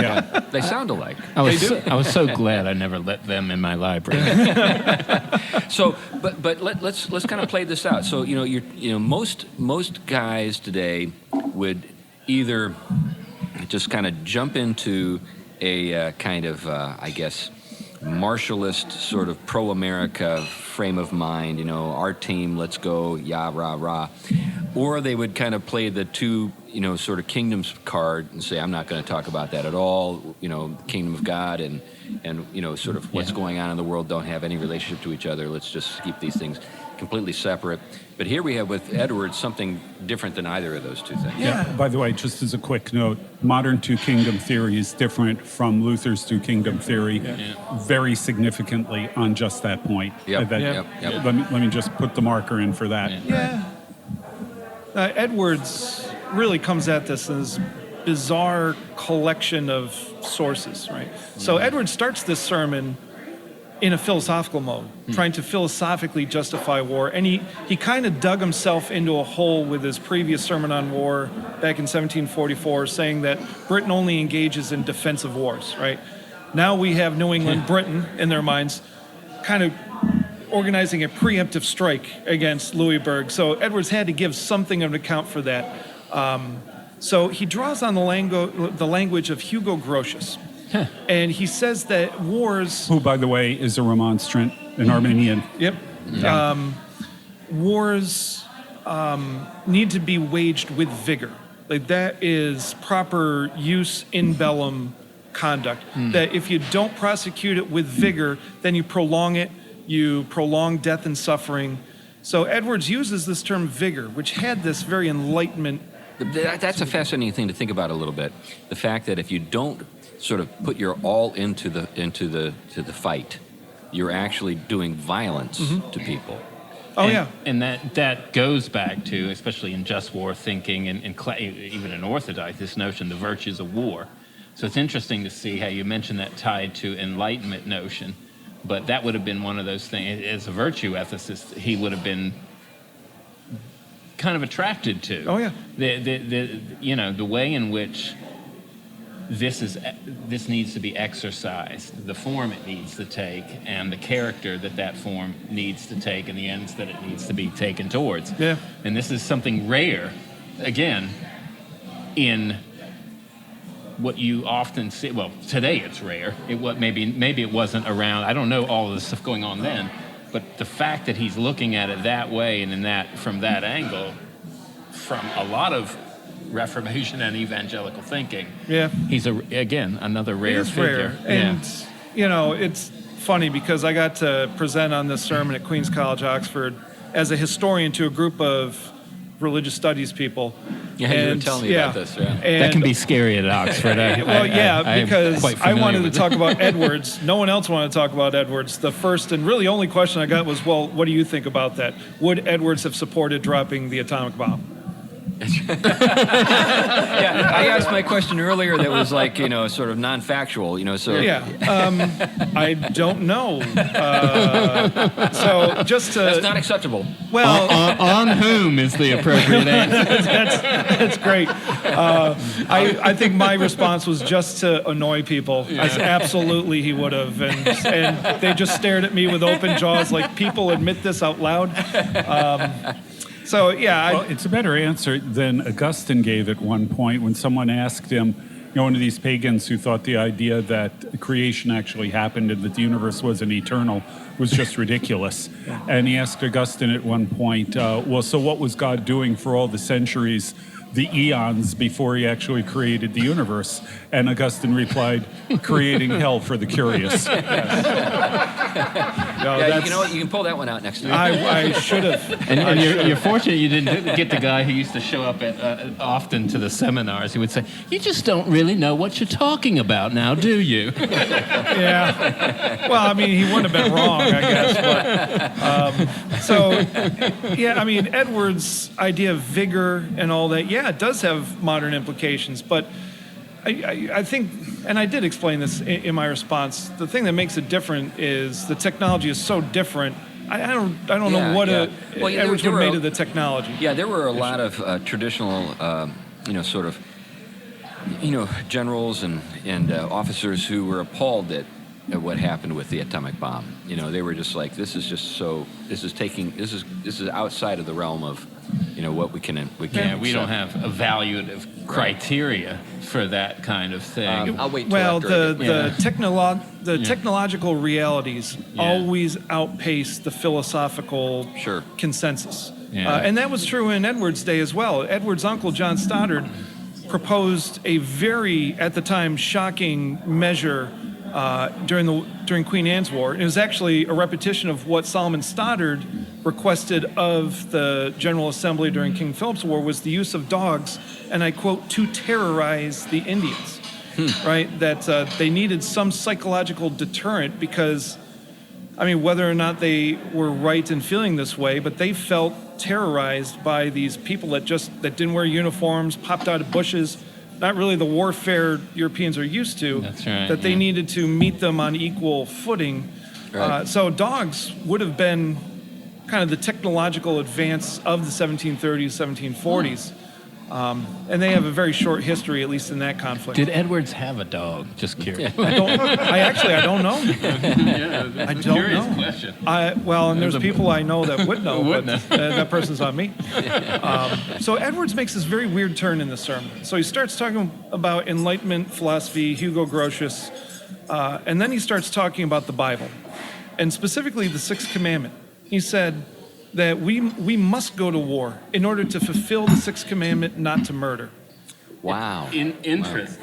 They sound alike. I was so glad I never let them in my library. So, but let's kind of play this out. So, most guys today would either just kind of jump into a kind of, I guess, martialist sort of pro-America frame of mind, our team, let's go, yah, rah, rah. Or they would kind of play the two, sort of kingdoms card and say, I'm not going to talk about that at all. The kingdom of God and sort of what's going on in the world don't have any relationship to each other. Let's just keep these things completely separate. But here we have with Edwards something different than either of those two things. Yeah. By the way, just as a quick note, modern two-kingdom theory is different from Luther's two-kingdom theory very significantly on just that point. Yep. Let me just put the marker in for that. Yeah. Edwards really comes at this as bizarre collection of sources, right? So Edwards starts this sermon in a philosophical mode, trying to philosophically justify war. And he kind of dug himself into a hole with his previous sermon on war back in 1744, saying that Britain only engages in defensive wars, right? Now we have New England, Britain, in their minds, kind of organizing a preemptive strike against Louisburg. So Edwards had to give something of an account for that. So he draws on the language of Hugo Grotius. And he says that wars... Who, by the way, is a remonstrant, an Arminian. Yep. Wars need to be waged with vigor. Like, that is proper use in bellum conduct. That if you don't prosecute it with vigor, then you prolong it. You prolong death and suffering. So Edwards uses this term vigor, which had this very Enlightenment... That's a fascinating thing to think about a little bit. The fact that if you don't sort of put your all into the fight, you're actually doing violence to people. And that goes back to, especially in just war thinking and even in Orthodox, this notion, the virtues of war. So it's interesting to see how you mentioned that tied to Enlightenment notion, but that would have been one of those things, as a virtue ethicist, he would have been kind of attracted to. The way in which this needs to be exercised, the form it needs to take, and the character that form needs to take, and the ends that it needs to be taken towards. Yeah. And this is something rare, again, in what you often see. Well, today it's rare. Maybe it wasn't around. I don't know all of the stuff going on then, but the fact that he's looking at it that way and from that angle, from a lot of Reformation and evangelical thinking. Yeah, he's another rare figure. Rare. And it's funny because I got to present on this sermon at Queen's College, Oxford, as a historian to a group of religious studies people. Yeah, you were telling me about this. Yeah, and that can be scary at Oxford. Because I wanted to talk about Edwards. No one else wanted to talk about Edwards. The first and really only question I got was, well, what do you think about that? Would Edwards have supported dropping the atomic bomb? I asked my question earlier that was like, sort of non-factual, so. I don't know. So just to... That's not acceptable. Well... on whom is the appropriate answer? That's great. I think my response was just to annoy people. Absolutely he would have. And they just stared at me with open jaws like, people admit this out loud? It's a better answer than Augustine gave at one point when someone asked him, one of these pagans who thought the idea that creation actually happened and that the universe wasn't eternal was just ridiculous. And he asked Augustine at one point, so what was God doing for all the centuries, the eons, before he actually created the universe? And Augustine replied, creating hell for the curious. You know what? You can pull that one out next time. I should have. And you're fortunate you didn't get the guy who used to show up often to the seminars. He would say, "You just don't really know what you're talking about now, do you?" Yeah. Well, I mean, he wouldn't have been wrong, I guess. But Edwards' idea of vigor and all that, it does have modern implications, but I think, and I did explain this in my response, the thing that makes it different is the technology is so different. I don't know what Edwards would have made of the technology. Yeah, there were a lot of traditional, generals and officers who were appalled at what happened with the atomic bomb. They were just like, this is outside of the realm of, what we can. We don't have evaluative criteria for that kind of thing. I'll wait till the technological realities always outpace the philosophical consensus. Yeah. And that was true in Edward's day as well. Edward's uncle, John Stoddard, proposed a very, at the time, shocking measure during Queen Anne's War. It was actually a repetition of what Solomon Stoddard requested of the General Assembly during King Philip's War, was the use of dogs, and I quote, to terrorize the Indians. Right? That they needed some psychological deterrent because, I mean, whether or not they were right in feeling this way, but they felt terrorized by these people that didn't wear uniforms, popped out of bushes, not really the warfare Europeans are used to. That's right, that they needed to meet them on equal footing. Right. So dogs would have been kind of the technological advance of the 1730s, 1740s. And they have a very short history, at least in that conflict. Did Edwards have a dog? Just curious. I don't know. I don't Curious know. question. And there's people I know that would know, but that person's not me. So Edwards makes this very weird turn in the sermon. So he starts talking about Enlightenment philosophy, Hugo Grotius, and then he starts talking about the Bible, and specifically the Sixth Commandment. He said that we must go to war in order to fulfill the Sixth Commandment not to murder. Wow. Interest.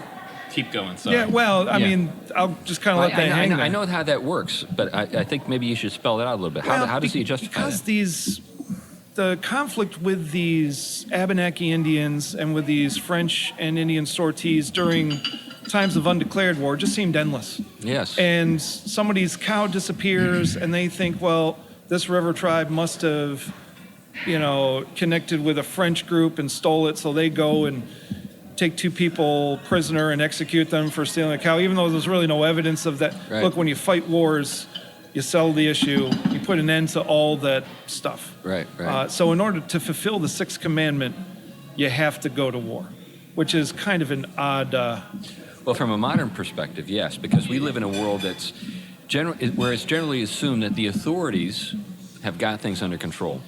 Keep going, sorry. Yeah, well, I mean, I'll just kind of let that hang there. I know how that works, but I think maybe you should spell it out a little bit. How does he justify that? Because the conflict with these Abenaki Indians and with these French and Indian sorties during times of undeclared war just seemed endless. Yes. And somebody's cow disappears, and they think, well, this river tribe must have, connected with a French group and stole it, so they go and take two people prisoner and execute them for stealing a cow, even though there's really no evidence of that. Right. Look, when you fight wars, you settle the issue, you put an end to all that stuff. Right. So in order to fulfill the Sixth Commandment, you have to go to war, which is kind of an odd... Well, from a modern perspective, yes, because we live in a world where it's generally assumed that the authorities have got things under control,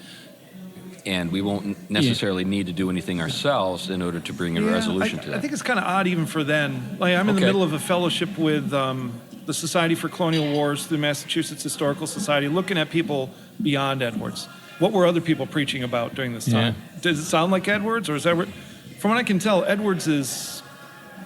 and we won't necessarily need to do anything ourselves in order to bring a resolution to that. I think it's kind of odd even for then. Like, I'm in the middle of a fellowship with the Society for Colonial Wars through Massachusetts Historical Society, looking at people beyond Edwards. What were other people preaching about during this time? Does it sound like Edwards, or is Edwards? From what I can tell, Edwards is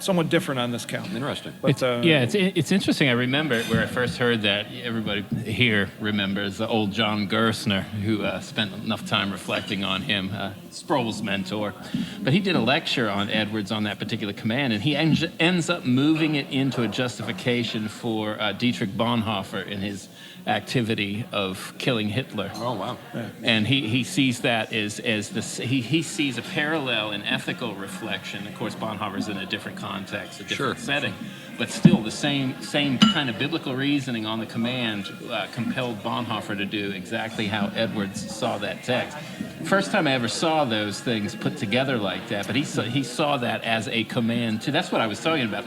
somewhat different on this count. Interesting. But, it's interesting. I remember where I first heard that. Everybody here remembers the old John Gerstner, who spent enough time reflecting on him, Sproul's mentor. But he did a lecture on Edwards on that particular command, and he ends up moving it into a justification for Dietrich Bonhoeffer in his activity of killing Hitler. Oh, wow. Yeah. And he sees that as this, he sees a parallel in ethical reflection. Of course, Bonhoeffer's in a different context, a different setting, but still the same kind of biblical reasoning on the command compelled Bonhoeffer to do exactly how Edwards saw that text. First time I ever saw those things put together like that, but he saw that as a command too. That's what I was talking about,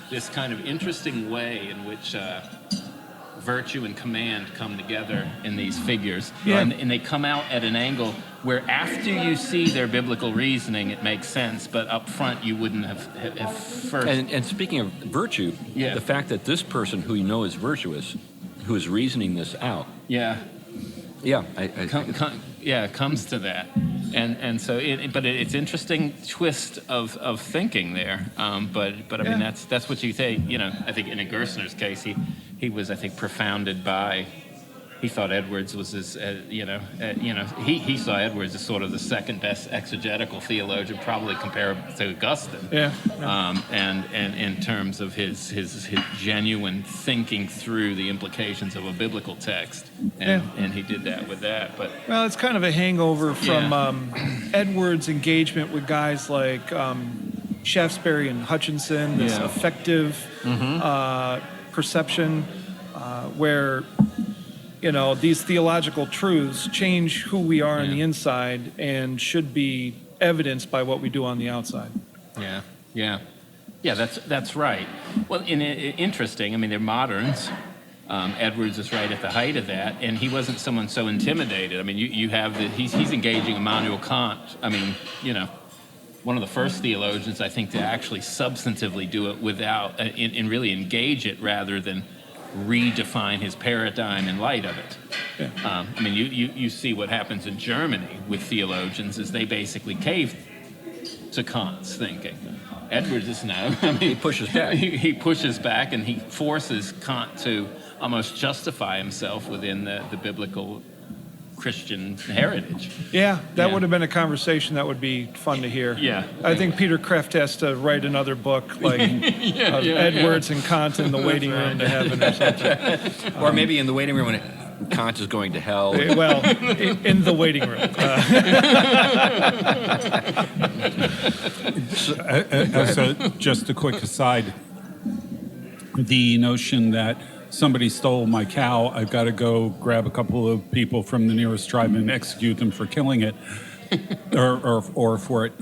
this kind of interesting way in which virtue and command come together in these figures. Yeah. And they come out at an angle where after you see their biblical reasoning, it makes sense, but up front you wouldn't have first. And speaking of virtue, the fact that this person who you know is virtuous, who is reasoning this out. Comes to that. And so, it's interesting twist of thinking there. But I mean, that's what you say. I think in Gerstner's case, he was, I think, profounded by. He thought Edwards was his, he saw Edwards as sort of the second best exegetical theologian, probably comparable to Augustine. And in terms of his genuine thinking through the implications of a biblical text, and he did that with that. But well, it's kind of a hangover from Edwards' engagement with guys like Shaftesbury and Hutchinson. This effective perception where. These theological truths change who we are on the inside and should be evidenced by what we do on the outside. Yeah, that's right. Well, interesting. I mean, they're moderns. Edwards is right at the height of that, and he wasn't someone so intimidated. I mean, you have he's engaging Immanuel Kant. I mean, one of the first theologians, I think, to actually substantively do it without and really engage it rather than redefine his paradigm in light of it. I mean, you see what happens in Germany with theologians is they basically cave to Kant's thinking. Edwards is no. I mean, he pushes back. He pushes back, and he forces Kant to almost justify himself within the biblical Christian heritage. Yeah, that would have been a conversation that would be fun to hear. Yeah. I think Peter Kreeft has to write another book like Edwards and Kant in the waiting room to heaven or something. Or maybe in the waiting room when Kant is going to hell. Well, in the waiting room. So just a quick aside, the notion that somebody stole my cow, I've got to go grab a couple of people from the nearest tribe and execute them for killing it, or for it.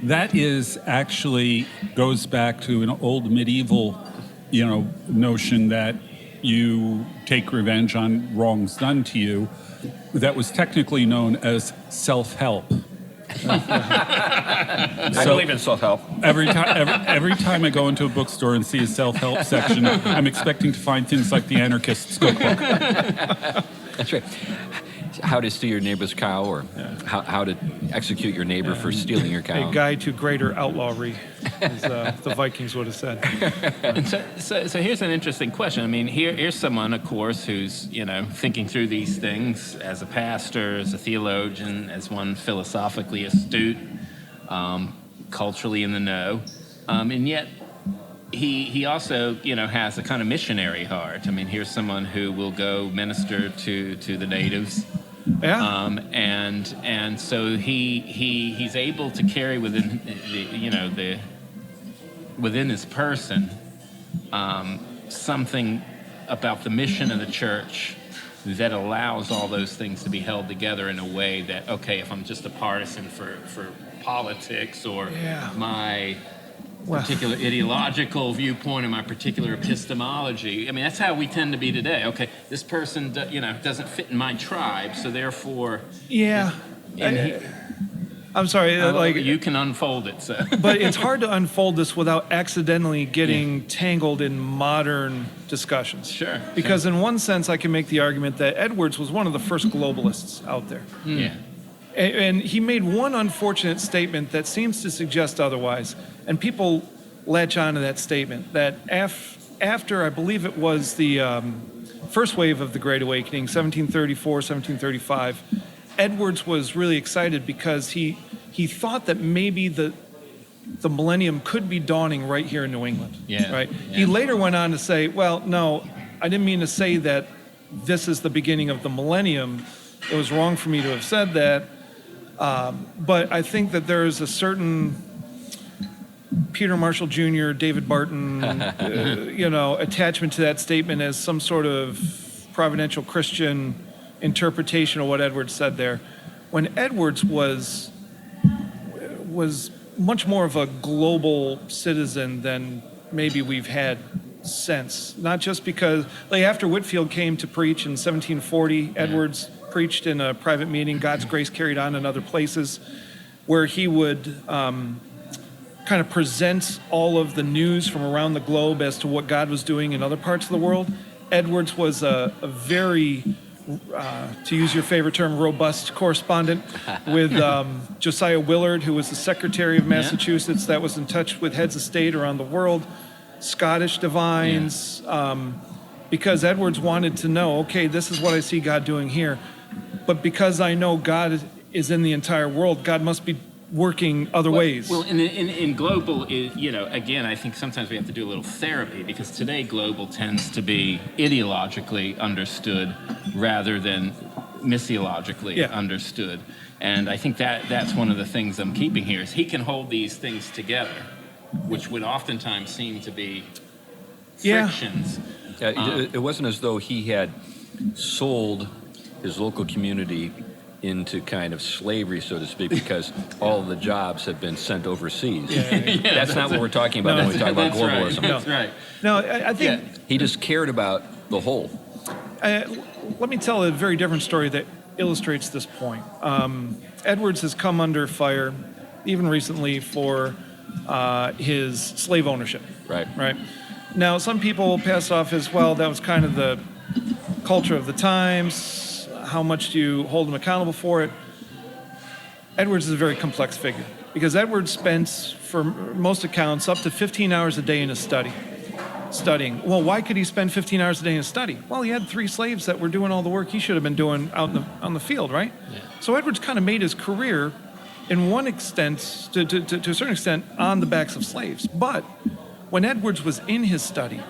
That is actually goes back to an old medieval, notion that you take revenge on wrongs done to you. That was technically known as self-help. I believe in self-help. Every time I go into a bookstore and see a self-help section, I'm expecting to find things like the Anarchist's Cookbook. That's right. How to steal your neighbor's cow, or how to execute your neighbor for stealing your cow. A guide to greater outlawry, as the Vikings would have said. And so here's an interesting question. I mean, here's someone, of course, who's thinking through these things as a pastor, as a theologian, as one philosophically astute, culturally in the know, and yet he also has a kind of missionary heart. I mean, here's someone who will go minister to the natives. Yeah. And so he's able to carry within within his person something about the mission of the church that allows all those things to be held together in a way that, okay, if I'm just a partisan for politics or my particular ideological viewpoint and my particular epistemology. I mean, that's how we tend to be today. Okay, this person, doesn't fit in my tribe, so therefore... Yeah. I'm sorry, you can unfold it, so... But it's hard to unfold this without accidentally getting tangled in modern discussions. Sure. Because in one sense, I can make the argument that Edwards was one of the first globalists out there. Yeah. And he made one unfortunate statement that seems to suggest otherwise, and people latch on to that statement, that after, I believe it was the first wave of the Great Awakening, 1734, 1735, Edwards was really excited because he thought that maybe the millennium could be dawning right here in New England. Yeah. Right? Yeah. He later went on to say, well, no, I didn't mean to say that this is the beginning of the millennium. It was wrong for me to have said that. But I think that there is a certain Peter Marshall Jr., David Barton, attachment to that statement as some sort of providential Christian interpretation of what Edwards said there. When Edwards was much more of a global citizen than maybe we've had since. Not just because, after Whitefield came to preach in 1740, Edwards preached in a private meeting, God's Grace Carried On in other places, where he would kind of present all of the news from around the globe as to what God was doing in other parts of the world. Edwards was a very, to use your favorite term, robust correspondent with Josiah Willard, who was the Secretary of Massachusetts, that was in touch with heads of state around the world, Scottish divines, because Edwards wanted to know, okay, this is what I see God doing here. But because I know God is in the entire world, God must be working other ways. Well, in global, again, I think sometimes we have to do a little therapy, because today global tends to be ideologically understood rather than missiologically understood. And I think that's one of the things I'm keeping here, is he can hold these things together, which would oftentimes seem to be frictions. It wasn't as though he had sold his local community into kind of slavery, so to speak, because all the jobs have been sent overseas. That's not what we're talking about when we talk about globalism. Right. That's right. No, I think... He just cared about the whole. Let me tell a very different story that illustrates this point. Edwards has come under fire, even recently, for his slave ownership. Right. Now, some people pass off as, well, that was kind of culture of the times, how much do you hold them accountable for it? Edwards is a very complex figure because Edwards spends, for most accounts, up to 15 hours a day in his studying. Well, why could he spend 15 hours a day in his study? Well, he had 3 slaves that were doing all the work he should have been doing out on the field, right? Yeah. So Edwards kind of made his career, in one extent, to a certain extent, on the backs of slaves. But when Edwards was in his study,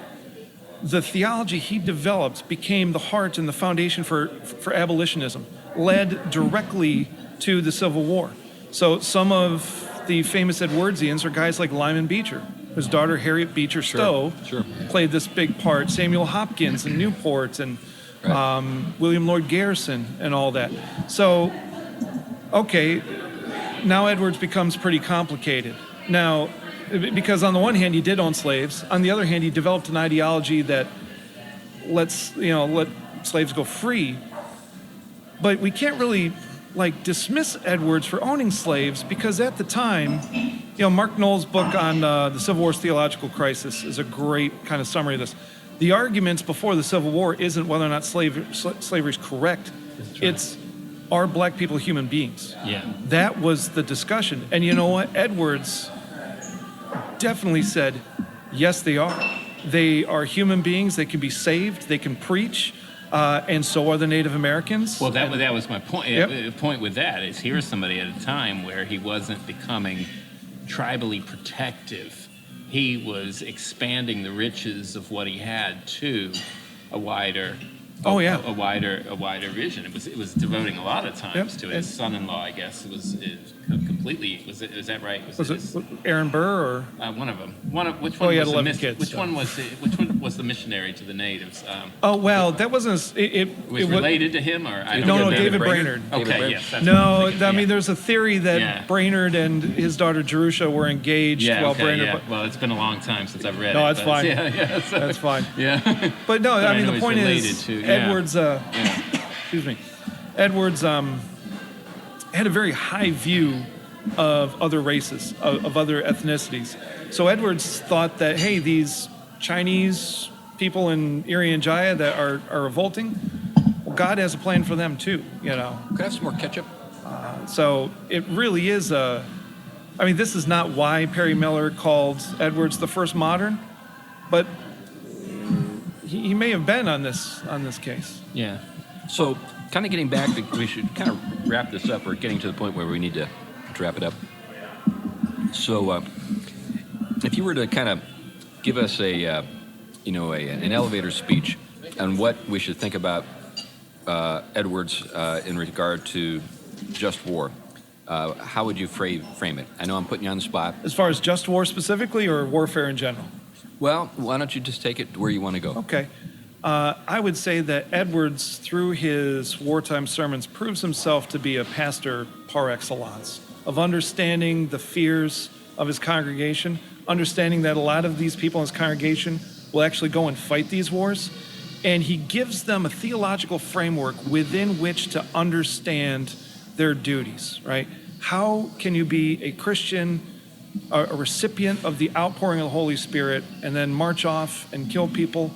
the theology he developed became the heart and the foundation for abolitionism, led directly to the Civil War. So some of the famous Edwardsians are guys like Lyman Beecher. His daughter, Harriet Beecher Stowe, played this big part. Samuel Hopkins and Newport and William Lloyd Garrison and all that. So, okay, now Edwards becomes pretty complicated. Now, because on the one hand, he did own slaves. On the other hand, he developed an ideology that let slaves go free. But we can't really dismiss Edwards for owning slaves because at the time, Mark Knoll's book on the Civil War's theological crisis is a great kind of summary of this. The arguments before the Civil War isn't whether or not slavery is correct. Right. It's, are black people human beings? Yeah. That was the discussion. And you know what? Edwards definitely said, yes, they are. They are human beings. They can be saved. They can preach. And so are the Native Americans. Well, that was my point. Yep. The point with that is here's somebody at a time where he wasn't becoming tribally protective. He was expanding the riches of what he had to a wider vision. It was devoting a lot of times to his son-in-law, I guess. Is that right? Was it Aaron Burr or one of them? Which one? He had was 11 kids. Which one was the missionary to the natives? That wasn't. It was related to him, or no, David Brainerd. Okay, yes. That's I mean, there's a theory that Brainerd and his daughter Jerusha were engaged while Brainerd. Yeah. Well, it's been a long time since I've read it. No, that's fine. That's fine. Yeah. But no, I mean the point is Edwards. Excuse me. Edwards had a very high view of other races, of other ethnicities. So Edwards thought that, hey, these Chinese people in Irian Jaya that are revolting, well, God has a plan for them too, Could I have some more ketchup? So it really is this is not why Perry Miller called Edwards the first modern, but he may have been on this case. Yeah. So, kind of getting back, we should kind of wrap this up. We're getting to the point where we need to wrap it up. So, if you were to kind of give us an elevator speech on what we should think about Edwards in regard to just war, how would you frame it? I know I'm putting you on the spot. As far as just war specifically, or warfare in general? Well, why don't you just take it where you want to go? Okay. I would say that Edwards, through his wartime sermons, proves himself to be a pastor par excellence, of understanding the fears of his congregation, understanding that a lot of these people in his congregation will actually go and fight these wars, and he gives them a theological framework within which to understand their duties, right? How can you be a Christian, a recipient of the outpouring of the Holy Spirit, and then march off and kill people?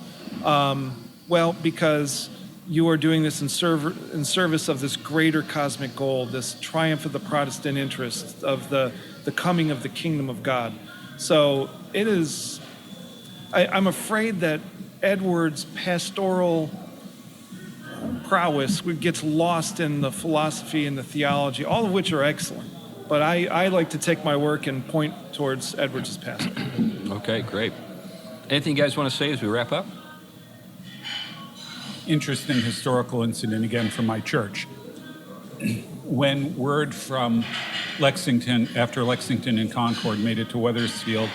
Well, because you are doing this in service of this greater cosmic goal, this triumph of the Protestant interest, of the coming of the kingdom of God. So it is, I'm afraid that Edwards' pastoral prowess gets lost in the philosophy and the theology, all of which are excellent. But I like to take my work and point towards Edwards' pastor. Okay, great. Anything you guys want to say as we wrap up? Interesting historical incident again from my church. When word from Lexington, after Lexington and Concord made it to Wethersfield,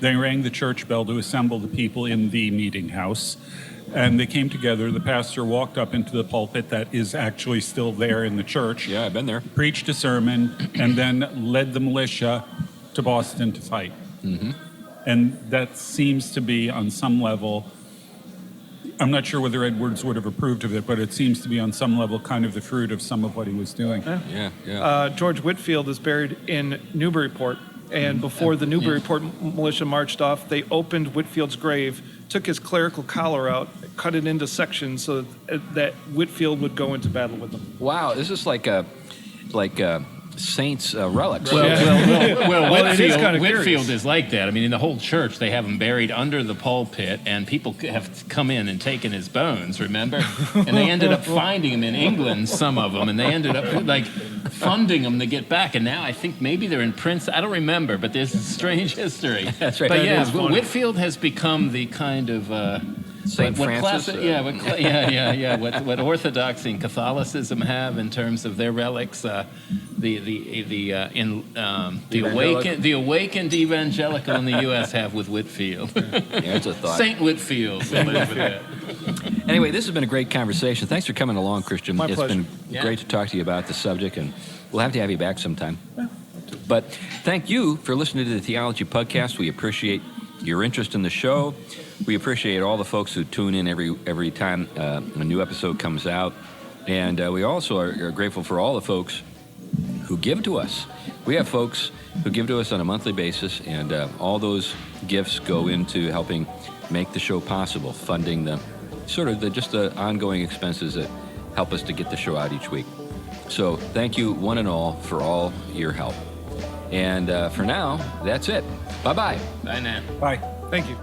they rang the church bell to assemble the people in the meeting house. And they came together. The pastor walked up into the pulpit that is actually still there in the church. Yeah, I've been there. Preached a sermon, and then led the militia to Boston to fight. Mm-hmm. And that seems to be, on some level, I'm not sure whether Edwards would have approved of it, but it seems to be on some level kind of the fruit of some of what he was doing. Yeah. George Whitefield is buried in Newburyport, and before the Newburyport militia marched off, they opened Whitefield's grave, took his clerical collar out, cut it into sections so that Whitefield would go into battle with them. Wow, this is like saints' relics. Well, it is kinda Whitefield curious. is like that. I mean, in the whole church, they have him buried under the pulpit, and people have come in and taken his bones, remember? And they ended up finding him in England, some of them, and they ended up, like, funding them to get back. And now I think maybe they're in Prince. I don't remember, but there's a strange history. That's right. But That yeah, is funny. Whitefield has become the kind of... Saint Francis. What Orthodoxy and Catholicism have in terms of their relics, the awakened evangelical in the U.S. have with Whitefield. There's a thought. Saint Whitefield. Somebody for that. Anyway, this has been a great conversation. Thanks for coming along, Christian. My pleasure. It's been great to talk to you about the subject, and we'll have to have you back sometime. But thank you for listening to the Theology Pugcast. We appreciate your interest in the show. We appreciate all the folks who tune in every time a new episode comes out. And we also are grateful for all the folks who give to us. We have folks who give to us on a monthly basis, and all those gifts go into helping make the show possible, funding the ongoing expenses that help us to get the show out each week. So thank you, one and all, for all your help. And for now, that's it. Bye-bye. Bye now. Bye. Thank you.